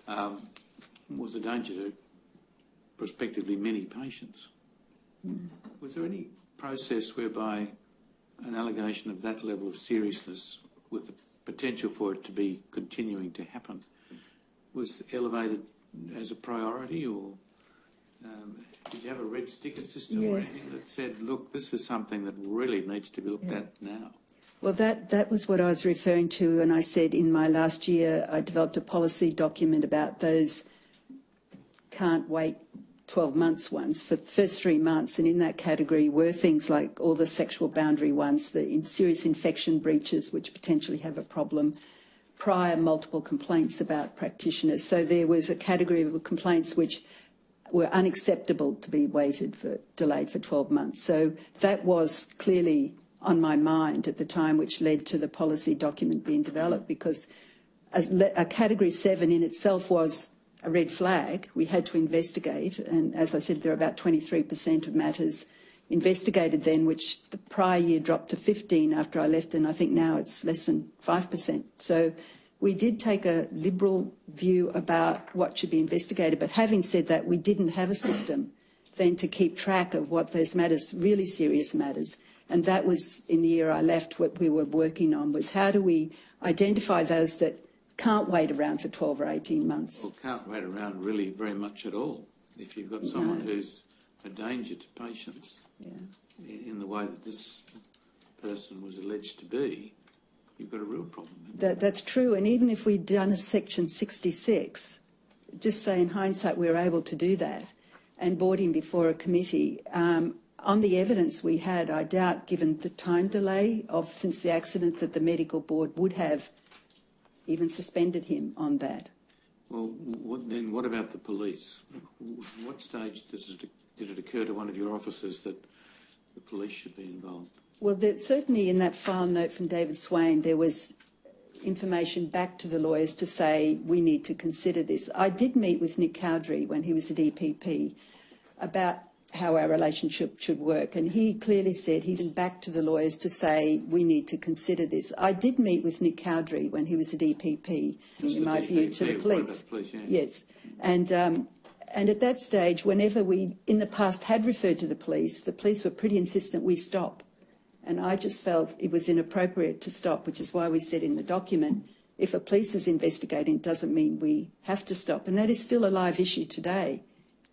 was a danger to prospectively many patients. Was there any process whereby an allegation of that level of seriousness, with the potential for it to be continuing to happen, was elevated as a priority, or did you have a red sticker system or anything that said, look, this is something that really needs to be looked at now? Well, that was what I was referring to, and I said in my last year I developed a policy document about those can't wait 12 months ones for the first 3 months, and in that category were things like all the sexual boundary ones, the serious infection breaches which potentially have a problem, prior multiple complaints about practitioners. So there was a category of complaints which were unacceptable to be delayed for 12 months. So that was clearly on my mind at the time, which led to the policy document being developed, because a category 7 in itself was a red flag. We had to investigate, and as I said, there are about 23% of matters investigated then, which the prior year dropped to 15 after I left, and I think now it's less than 5%. So we did take a liberal view about what should be investigated, but having said that, we didn't have a system then to keep track of what those matters, really serious matters, and that was, in the year I left, what we were working on, was how do we identify those that can't wait around for 12 or 18 months. Well, can't wait around really very much at all. If you've got someone who's a danger to patients in the way that this person was alleged to be, you've got a real problem. That's true, and even if we'd done a Section 66, just say in hindsight we were able to do that and brought him before a committee, on the evidence we had, I doubt, given the time delay since the accident, that the medical board would have even suspended him on that. Well, then what about the police? What stage did it occur to one of your officers that the police should be involved? Well, certainly in that file note from David Swain, there was information back to the lawyers to say we need to consider this. I did meet with Nick Cowdery when he was at EPP about how our relationship should work, and he clearly said he went back to the lawyers to say we need to consider this. I did meet with Nick Cowdery when he was at EPP, in my view, to the police. Yes, and at that stage, whenever we in the past had referred to the police were pretty insistent we stop, and I just felt it was inappropriate to stop, which is why we said in the document, if a police is investigating, it doesn't mean we have to stop, and that is still a live issue today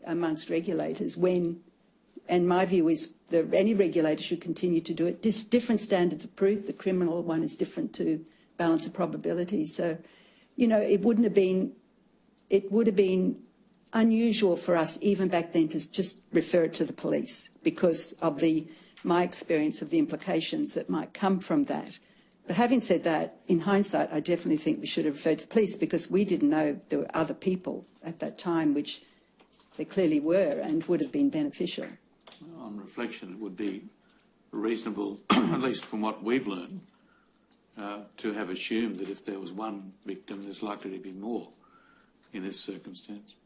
amongst regulators when. And my view is that any regulator should continue to do it. Different standards of proof. The criminal one is different to balance of probability. So, you know, it would have been unusual for us even back then to just refer it to the police because of the my experience of the implications that might come from that. But having said that, in hindsight, I definitely think we should have referred to the police, because we didn't know there were other people at that time, which there clearly were and would have been beneficial. On reflection, it would be reasonable, at least from what we've learned, to have assumed that if there was one victim, there's likely to be more in this circumstance.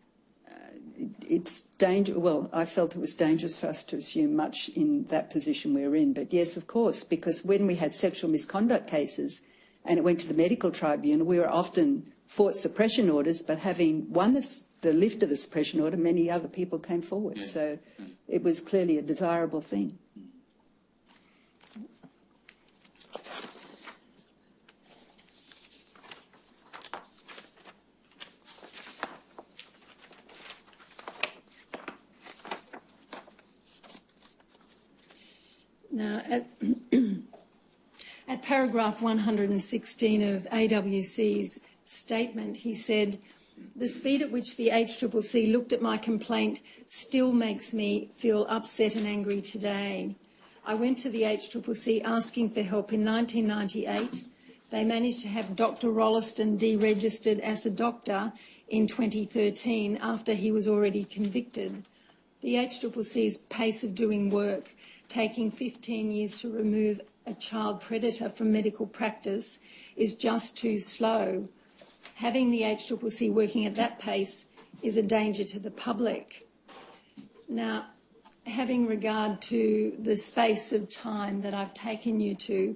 It's dangerous. Well, I felt it was dangerous for us to assume much in that position we're in. But yes, of course, because when we had sexual misconduct cases and it went to the medical tribunal, we were often fought suppression orders, but having won the lift of the suppression order, many other people came forward. Yeah. So it was clearly a desirable thing. Now, at paragraph 116 of AWC's statement, he said, "The speed at which the HCCC looked at my complaint still makes me feel upset and angry today. I went to the HCCC asking for help in 1998. They managed to have Dr. Rolleston deregistered as a doctor in 2013 after he was already convicted. The HCCC's pace of doing work, taking 15 years to remove a child predator from medical practice, is just too slow. Having the HCCC working at that pace is a danger to the public." Now, having regard to the space of time that I've taken you to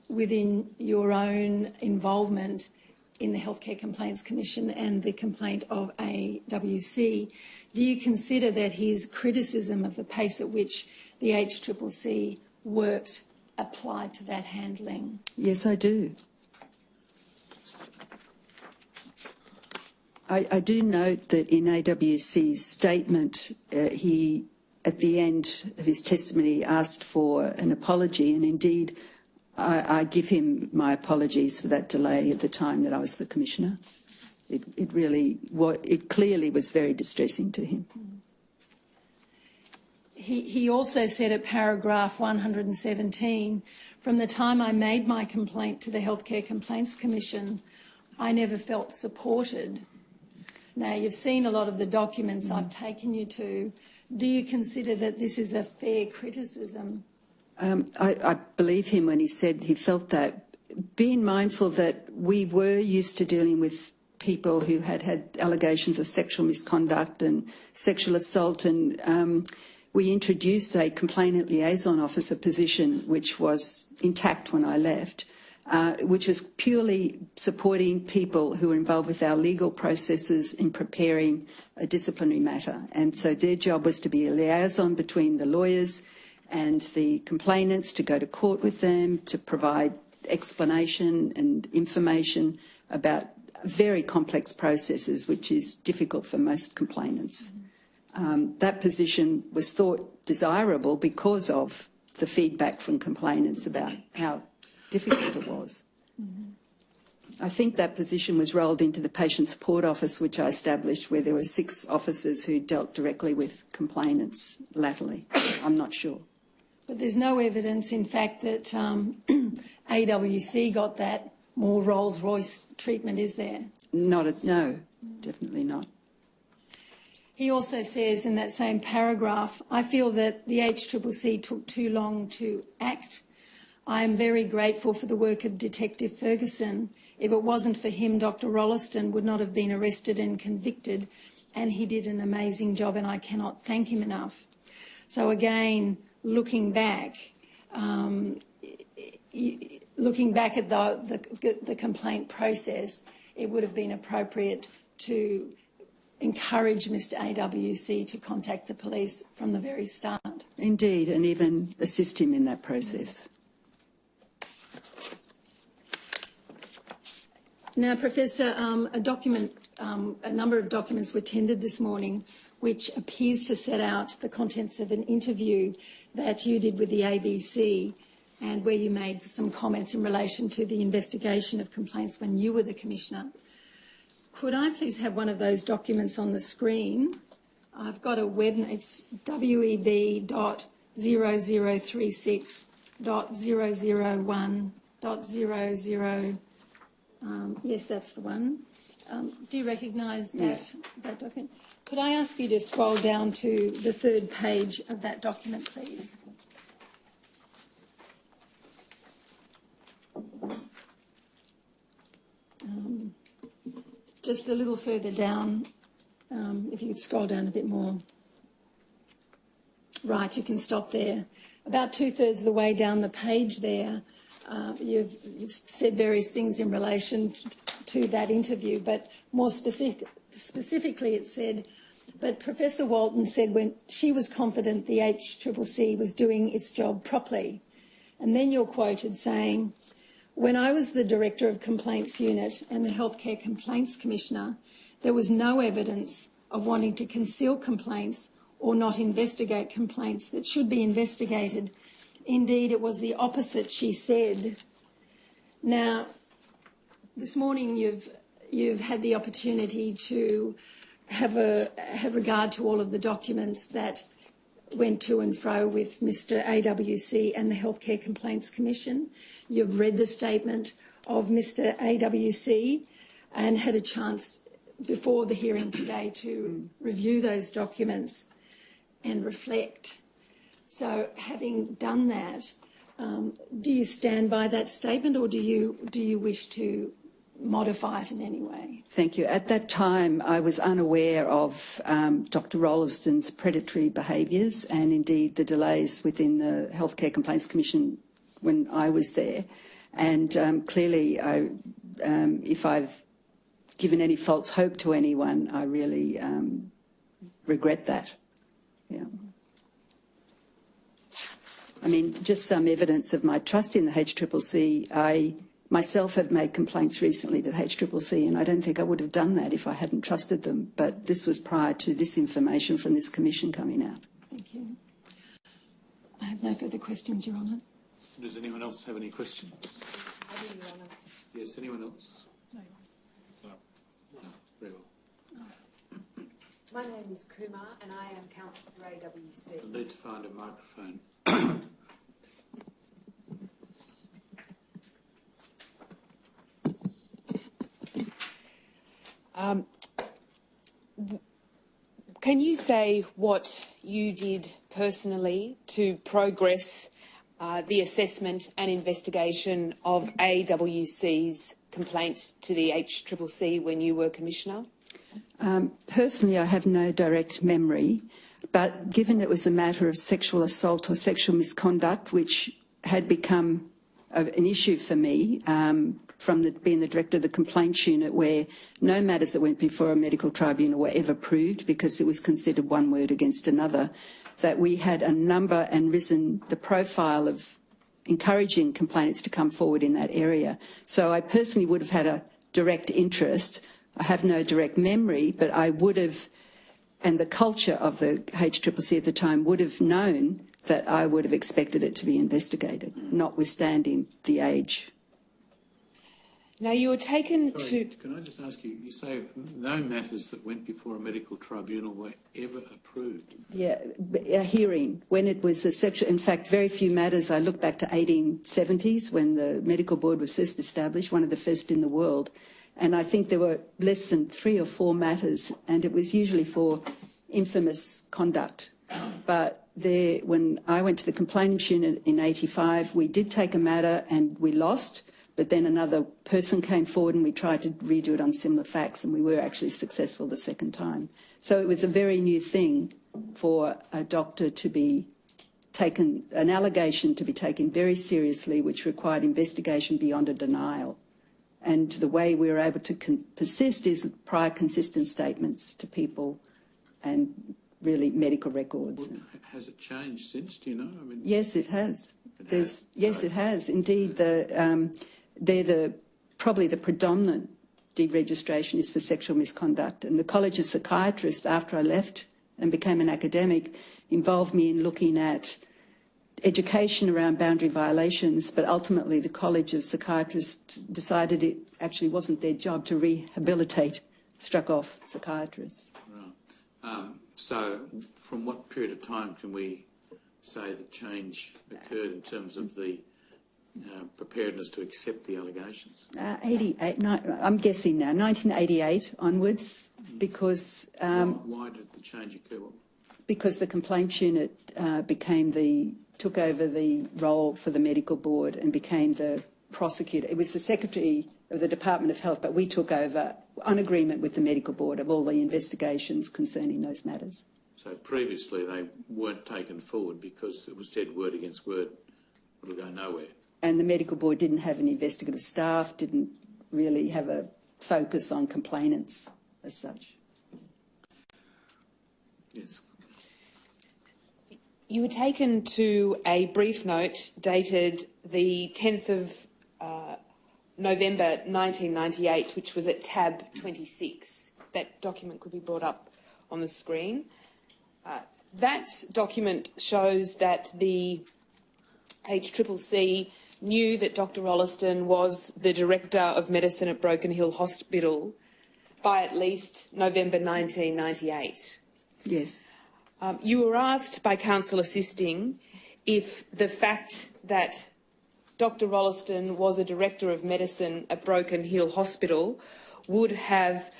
within your own involvement in the Healthcare Complaints Commission and the complaint of AWC, do you consider that his criticism of the pace at which the HCCC worked applied to that handling? Yes, I do. I do note that in AWC's statement, he, at the end of his testimony, asked for an apology, and indeed I give him my apologies for that delay at the time that I was the Commissioner. It clearly was very distressing to him. He also said at paragraph 117, "From the time I made my complaint to the Healthcare Complaints Commission, I never felt supported." Now, you've seen a lot of the documents I've taken you to. Do you consider that this is a fair criticism? I believe him when he said he felt that. Being mindful that we were used to dealing with people who had had allegations of sexual misconduct and sexual assault, and we introduced a complainant liaison officer position, which was intact when I left, which was purely supporting people who were involved with our legal processes in preparing a disciplinary matter. And so their job was to be a liaison between the lawyers and the complainants, to go to court with them, to provide explanation and information about very complex processes, which is difficult for most complainants. That position was thought desirable because of the feedback from complainants about how difficult it was. I think that position was rolled into the Patient Support Office, which I established, where there were 6 officers who dealt directly with complainants latterly. I'm not sure. But there's no evidence, in fact, that AWC got that more Rolls-Royce treatment, is there? No, definitely not. He also says in that same paragraph, "I feel that the HCCC took too long to act. I am very grateful for the work of Detective Ferguson. If it wasn't for him, Dr. Rolleston would not have been arrested and convicted, and he did an amazing job, and I cannot thank him enough." So again, looking back at the complaint process, it would have been appropriate to encourage Mr. AWC to contact the police from the very start. Indeed, and even assist him in that process. Now, Professor, a number of documents were tendered this morning which appears to set out the contents of an interview that you did with the ABC, and where you made some comments in relation to the investigation of complaints when you were the Commissioner. Could I please have one of those documents on the screen? I've got a it's web.zip.org.au. .0036.001.00, yes, that's the one. Do you recognise that, Yes. that document? Could I ask you to scroll down to the third page of that document, please? Just a little further down, if you could scroll down a bit more. Right, you can stop there. About 2/3 of the way down the page there, you've said various things in relation to that interview, but more specifically it said, but Professor Walton said when she was confident the HCCC was doing its job properly. And then you're quoted saying, when I was the Director of Complaints Unit and the Healthcare Complaints Commissioner, there was no evidence of wanting to conceal complaints or not investigate complaints that should be investigated. Indeed, it was the opposite, she said. Now, this morning you've had the opportunity to have regard to all of the documents that went to and fro with Mr AWC and the Healthcare Complaints Commission. You've read the statement of Mr AWC and had a chance before the hearing today to review those documents and reflect. So having done that, do you stand by that statement or do you wish to modify it in any way? Thank you. At that time, I was unaware of Dr. Rolleston's predatory behaviours and indeed the delays within the Healthcare Complaints Commission when I was there. And clearly, if I've given any false hope to anyone, I really regret that. Yeah. I mean, just some evidence of my trust in the HCCC. I myself have made complaints recently to the HCCC, and I don't think I would have done that if I hadn't trusted them. But this was prior to this information from this commission coming out. Thank you. I have no further questions, Your Honour. Does anyone else have any questions? I do, Your Honour. Yes, anyone else? No. No. No. Very well. My name is Kumar and I am counsel for AWC. I need to find a microphone. Can you say what you did personally to progress the assessment and investigation of AWC's complaint to the HCCC when you were Commissioner? Personally, I have no direct memory, but given it was a matter of sexual assault or sexual misconduct, which had become an issue for me from being the Director of the Complaints Unit, where no matters that went before a medical tribunal were ever proved because it was considered one word against another, that we had a number and risen the profile of encouraging complainants to come forward in that area. So I personally would have had a direct interest. I have no direct memory, but I would have, and the culture of the HCCC at the time would have known that I would have expected it to be investigated, notwithstanding the age. Now, you were taken Sorry, to... can I just ask you, you say no matters that went before a medical tribunal were ever approved? Yeah, a hearing, when it was a sexual... In fact, very few matters. I look back to 1870s when the medical board was first established, one of the first in the world. And I think there were less than 3 or 4 matters, and it was usually for infamous conduct. But when I went to the complainants unit in 85, we did take a matter and we lost, but then another person came forward and we tried to redo it on similar facts, and we were actually successful the second time. So it was a very new thing for a doctor to be taken, an allegation to be taken very seriously, which required investigation beyond a denial. And the way we were able to persist is prior consistent statements to people and really medical records. Well, has it changed since, do you know? I mean, Yes, it has. Yes, it has. Indeed, probably the predominant deregistration is for sexual misconduct. And the College of Psychiatrists, after I left and became an academic, involved me in looking at education around boundary violations, but ultimately the College of Psychiatrists decided it actually wasn't their job to rehabilitate struck-off psychiatrists. right. So from what period of time can we say the change occurred in terms of the preparedness to accept the allegations? 88, I'm guessing now, 1988 onwards, because Why did the change occur? because the complaints unit took over the role for the medical board and became the prosecutor. It was the Secretary of the Department of Health, but we took over on agreement with the medical board of all the investigations concerning those matters. So previously they weren't taken forward because it was said word against word, it'll go nowhere. And the medical board didn't have an investigative staff, didn't really have a focus on complainants as such. Yes. You were taken to a brief note dated the 10th of November 1998, which was at tab 26. That document could be brought up on the screen. That document shows that the HCCC knew that Dr Rolleston was the Director of Medicine at Broken Hill Hospital by at least November 1998. Yes. You were asked by counsel assisting if the fact that Dr Rolleston was a Director of Medicine at Broken Hill Hospital would have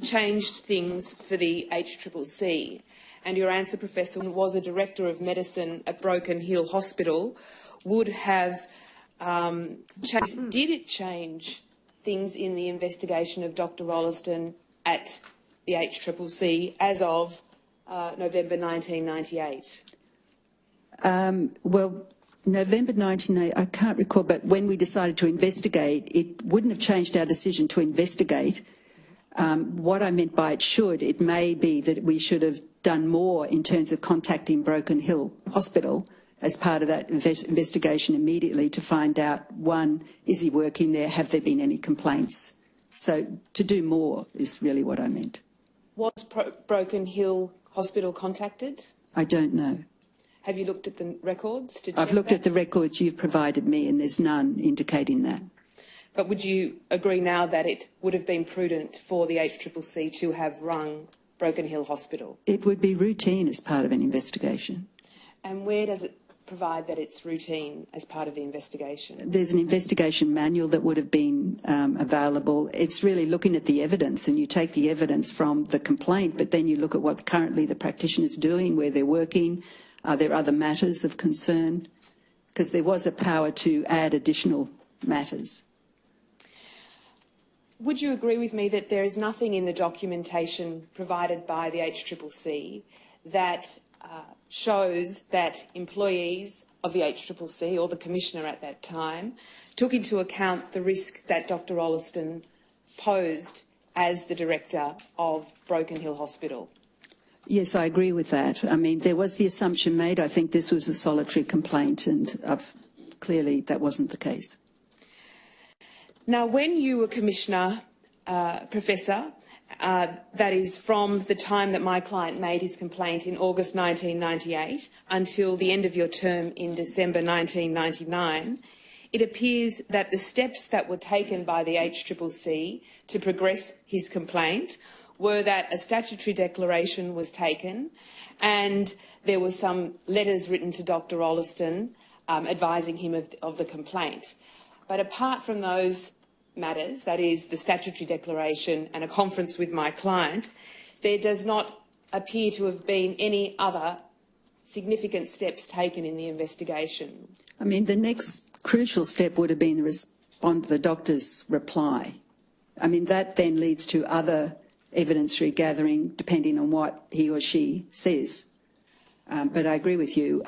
changed things for the HCCC. And your answer, Professor, was a Director of Medicine at Broken Hill Hospital would have changed. Did it change things in the investigation of Dr Rolleston at the HCCC as of November 1998? Well, November 1998, I can't recall, but when we decided to investigate, it wouldn't have changed our decision to investigate. What I meant by it may be that we should have done more in terms of contacting Broken Hill Hospital as part of that investigation immediately to find out, one, is he working there? Have there been any complaints? So to do more is really what I meant. Was Broken Hill Hospital contacted? I don't know. Have you looked at the records to check I've looked that? at the records you've provided me and there's none indicating that. But would you agree now that it would have been prudent for the HCCC to have rung Broken Hill Hospital? It would be routine as part of an investigation. And where does it provide that it's routine as part of the investigation? There's an investigation manual that would have been available. It's really looking at the evidence, and you take the evidence from the complaint, but then you look at what currently the practitioner's doing, where they're working. Are there other matters of concern? Because there was a power to add additional matters. Would you agree with me that there is nothing in the documentation provided by the HCCC that shows that employees of the HCCC or the Commissioner at that time took into account the risk that Dr Rolleston posed as the Director of Broken Hill Hospital? Yes, I agree with that. I mean, there was the assumption made, I think this was a solitary complaint, and clearly that wasn't the case. Now, when you were Commissioner, Professor, that is from the time that my client made his complaint in August 1998 until the end of your term in December 1999, it appears that the steps that were taken by the HCCC to progress his complaint were that a statutory declaration was taken and there were some letters written to Dr Rolleston advising him of the complaint. But apart from those matters, that is the statutory declaration and a conference with my client, there does not appear to have been any other significant steps taken in the investigation. I mean, the next crucial step would have been the doctor's reply. I mean, that then leads to other evidentiary gathering depending on what he or she says. But I agree with you.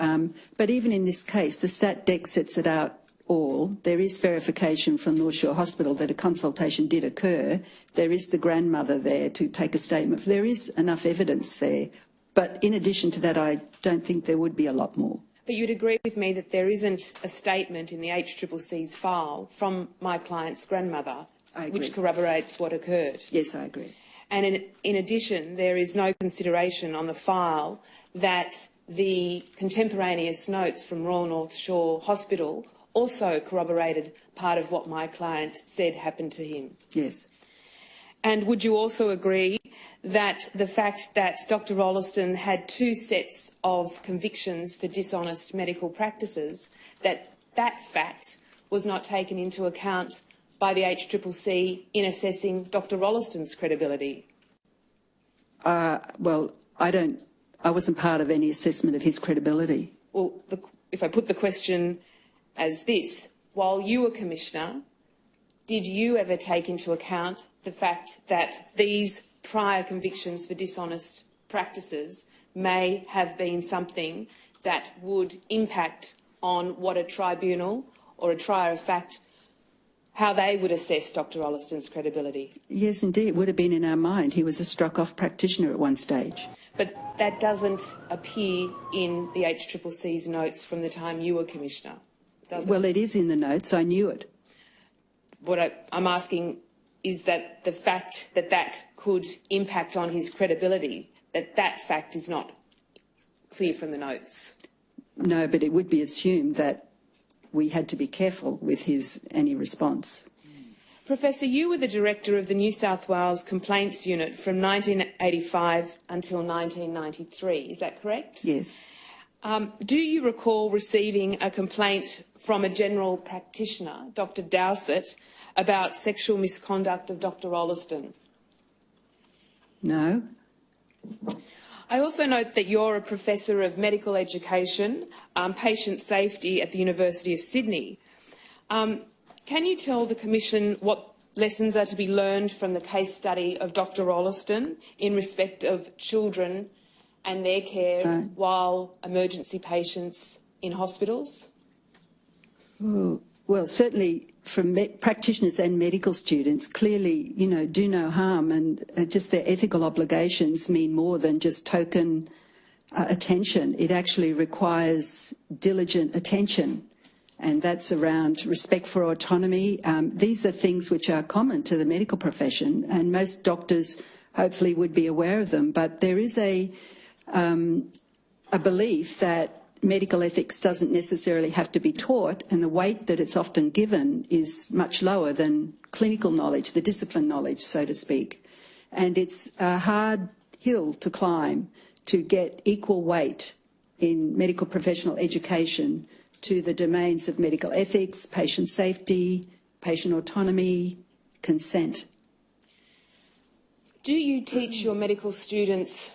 But even in this case, the stat dec sets it out all. There is verification from North Shore Hospital that a consultation did occur. There is the grandmother there to take a statement. There is enough evidence there. But in addition to that, I don't think there would be a lot more. But you'd agree with me that there isn't a statement in the HCCC's file from my client's grandmother which corroborates what occurred? Yes, I agree. And in addition, there is no consideration on the file that the contemporaneous notes from Royal North Shore Hospital also corroborated part of what my client said happened to him. Yes. And would you also agree that the fact that Dr Rolleston had 2 sets of convictions for dishonest medical practices, that fact was not taken into account by the HCCC in assessing Dr Rolleston's credibility? Well, I wasn't part of any assessment of his credibility. Well, if I put the question as this, while you were Commissioner, did you ever take into account the fact that these prior convictions for dishonest practices may have been something that would impact on what a tribunal or a trier of fact, how they would assess Dr Rolleston's credibility? Yes, indeed, it would have been in our mind. He was a struck-off practitioner at one stage. But that doesn't appear in the HCCC's notes from the time you were Commissioner, does it? Well, it is in the notes. I knew it. What I'm asking is that the fact that that could impact on his credibility, that fact is not clear from the notes. No, but it would be assumed that we had to be careful with any response. Professor, you were the Director of the New South Wales Complaints Unit from 1985 until 1993, is that correct? Yes. Do you recall receiving a complaint from a general practitioner, Dr Dowsett, about sexual misconduct of Dr Rolleston? No. I also note that you're a Professor of Medical Education, Patient Safety at the University of Sydney. Can you tell the Commission what lessons are to be learned from the case study of Dr Rolleston in respect of children and their care while emergency patients in hospitals? Ooh. Well, certainly from practitioners and medical students, clearly, do no harm, and just their ethical obligations mean more than just token attention. It actually requires diligent attention, and that's around respect for autonomy. These are things which are common to the medical profession, and most doctors hopefully would be aware of them. But there is a belief that medical ethics doesn't necessarily have to be taught, and the weight that it's often given is much lower than clinical knowledge, the discipline knowledge, so to speak. And it's a hard hill to climb to get equal weight in medical professional education to the domains of medical ethics, patient safety, patient autonomy, consent. Do you teach your medical students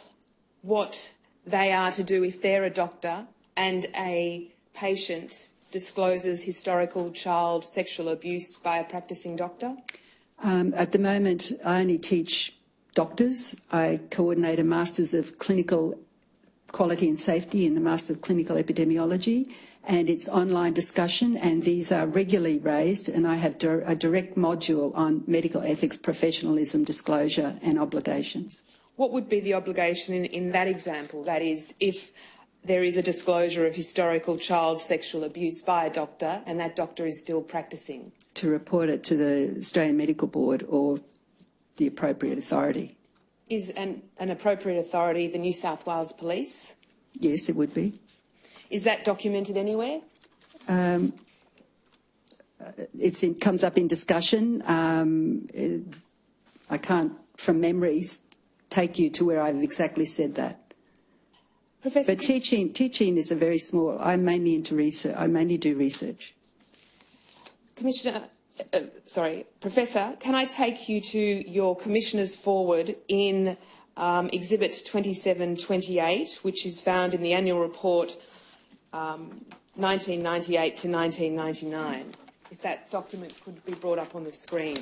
what they are to do if they're a doctor and a patient discloses historical child sexual abuse by a practising doctor? At the moment, I only teach doctors. I coordinate a Masters of Clinical Quality and Safety in the Master of Clinical Epidemiology, and it's online discussion, and these are regularly raised, and I have a direct module on medical ethics, professionalism, disclosure and obligations. What would be the obligation in that example? That is, if there is a disclosure of historical child sexual abuse by a doctor and that doctor is still practising? To report it to the Australian Medical Board or the appropriate authority. Is an appropriate authority the New South Wales Police? Yes, it would be. Is that documented anywhere? It comes up in discussion. I can't, from memory, take you to where I've exactly said that. Professor, but teaching is a very small. I'm mainly into research. I mainly do research. Professor, can I take you to your Commissioner's forward in Exhibit 2728, which is found in the annual report 1998 to 1999? If that document could be brought up on the screen.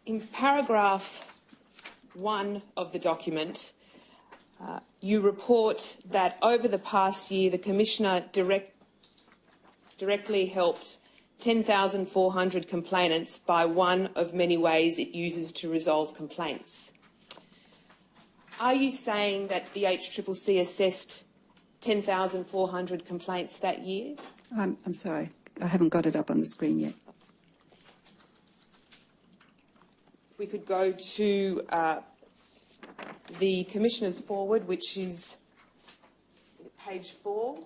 In paragraph 1 of the document, you report that over the past year, the Commissioner directly helped 10,400 complainants by one of many ways it uses to resolve complaints. Are you saying that the HCCC assessed 10,400 complaints that year? I'm sorry, I haven't got it up on the screen yet. If we could go to the Commissioner's forward, which is page 4.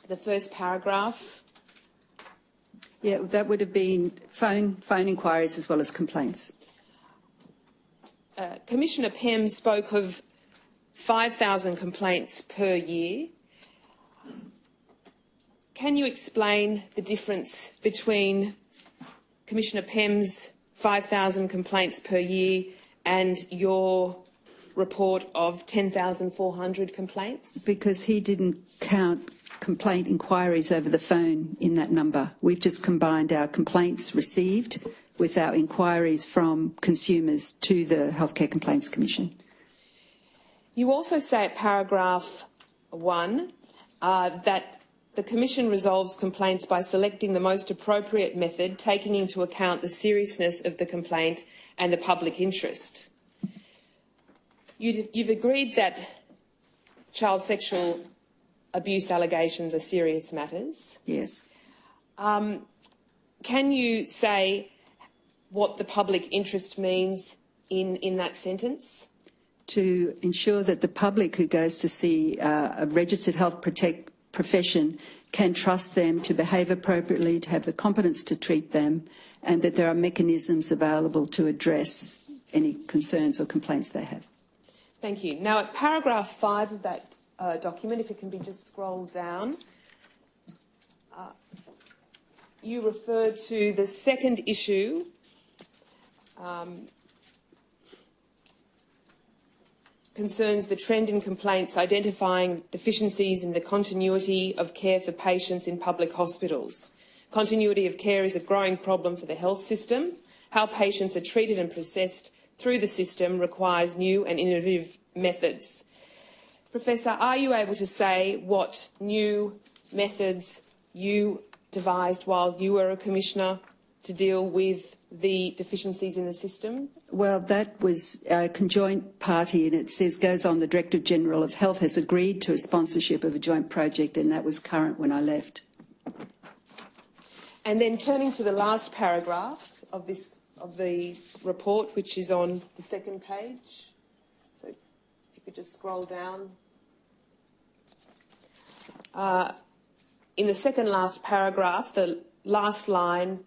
The first paragraph. Yeah, that would have been phone inquiries as well as complaints. Commissioner Pem spoke of 5,000 complaints per year. Can you explain the difference between Commissioner Pem's 5,000 complaints per year and your report of 10,400 complaints? Because he didn't count complaint inquiries over the phone in that number. We've just combined our complaints received with our inquiries from consumers to the Healthcare Complaints Commission. You also say at paragraph 1 that the Commission resolves complaints by selecting the most appropriate method, taking into account the seriousness of the complaint and the public interest. You've agreed that child sexual abuse allegations are serious matters. Yes. Can you say what the public interest means in that sentence? To ensure that the public who goes to see a registered health profession can trust them to behave appropriately, to have the competence to treat them, and that there are mechanisms available to address any concerns or complaints they have. Thank you. Now, at paragraph 5 of that document, if it can be just scrolled down, you refer to the second issue concerns the trend in complaints identifying deficiencies in the continuity of care for patients in public hospitals. Continuity of care is a growing problem for the health system. How patients are treated and processed through the system requires new and innovative methods. Professor, are you able to say what new methods you devised while you were a commissioner to deal with the deficiencies in the system? Well, that was a conjoint party, and it says, goes on, the Director General of Health has agreed to a sponsorship of a joint project, and that was current when I left. And then turning to the last paragraph of the report, which is on the second page. So if you could just scroll down. In the second last paragraph, the last line,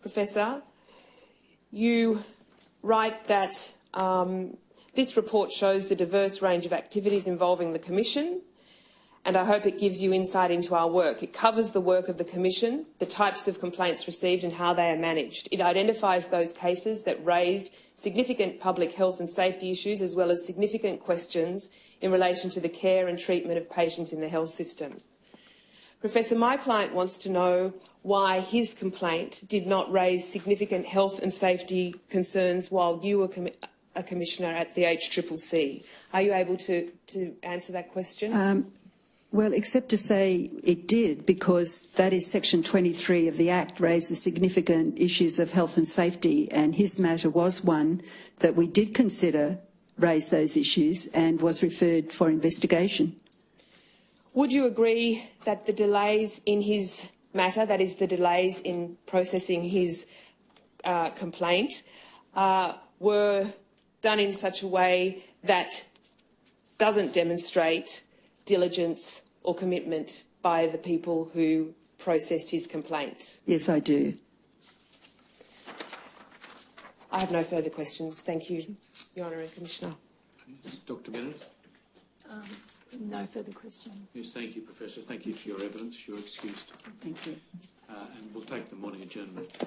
Professor, you write that this report shows the diverse range of activities involving the Commission, and I hope it gives you insight into our work. It covers the work of the Commission, the types of complaints received and how they are managed. It identifies those cases that raised significant public health and safety issues, as well as significant questions in relation to the care and treatment of patients in the health system. Professor, my client wants to know why his complaint did not raise significant health and safety concerns while you were a commissioner at the HCCC. Are you able to answer that question? Well, except to say it did, because that is Section 23 of the Act, raises significant issues of health and safety, and his matter was one that we did consider raised those issues and was referred for investigation. Would you agree that the delays in his matter, that is the delays in processing his complaint, were done in such a way that doesn't demonstrate diligence or commitment by the people who processed his complaint? Yes, I do. I have no further questions. Thank you, Your Honour and Commissioner. Yes, Dr. Bennett? No further question. Yes, thank you, Professor. Thank you for your evidence. You're excused. Thank you. And we'll take the morning adjournment.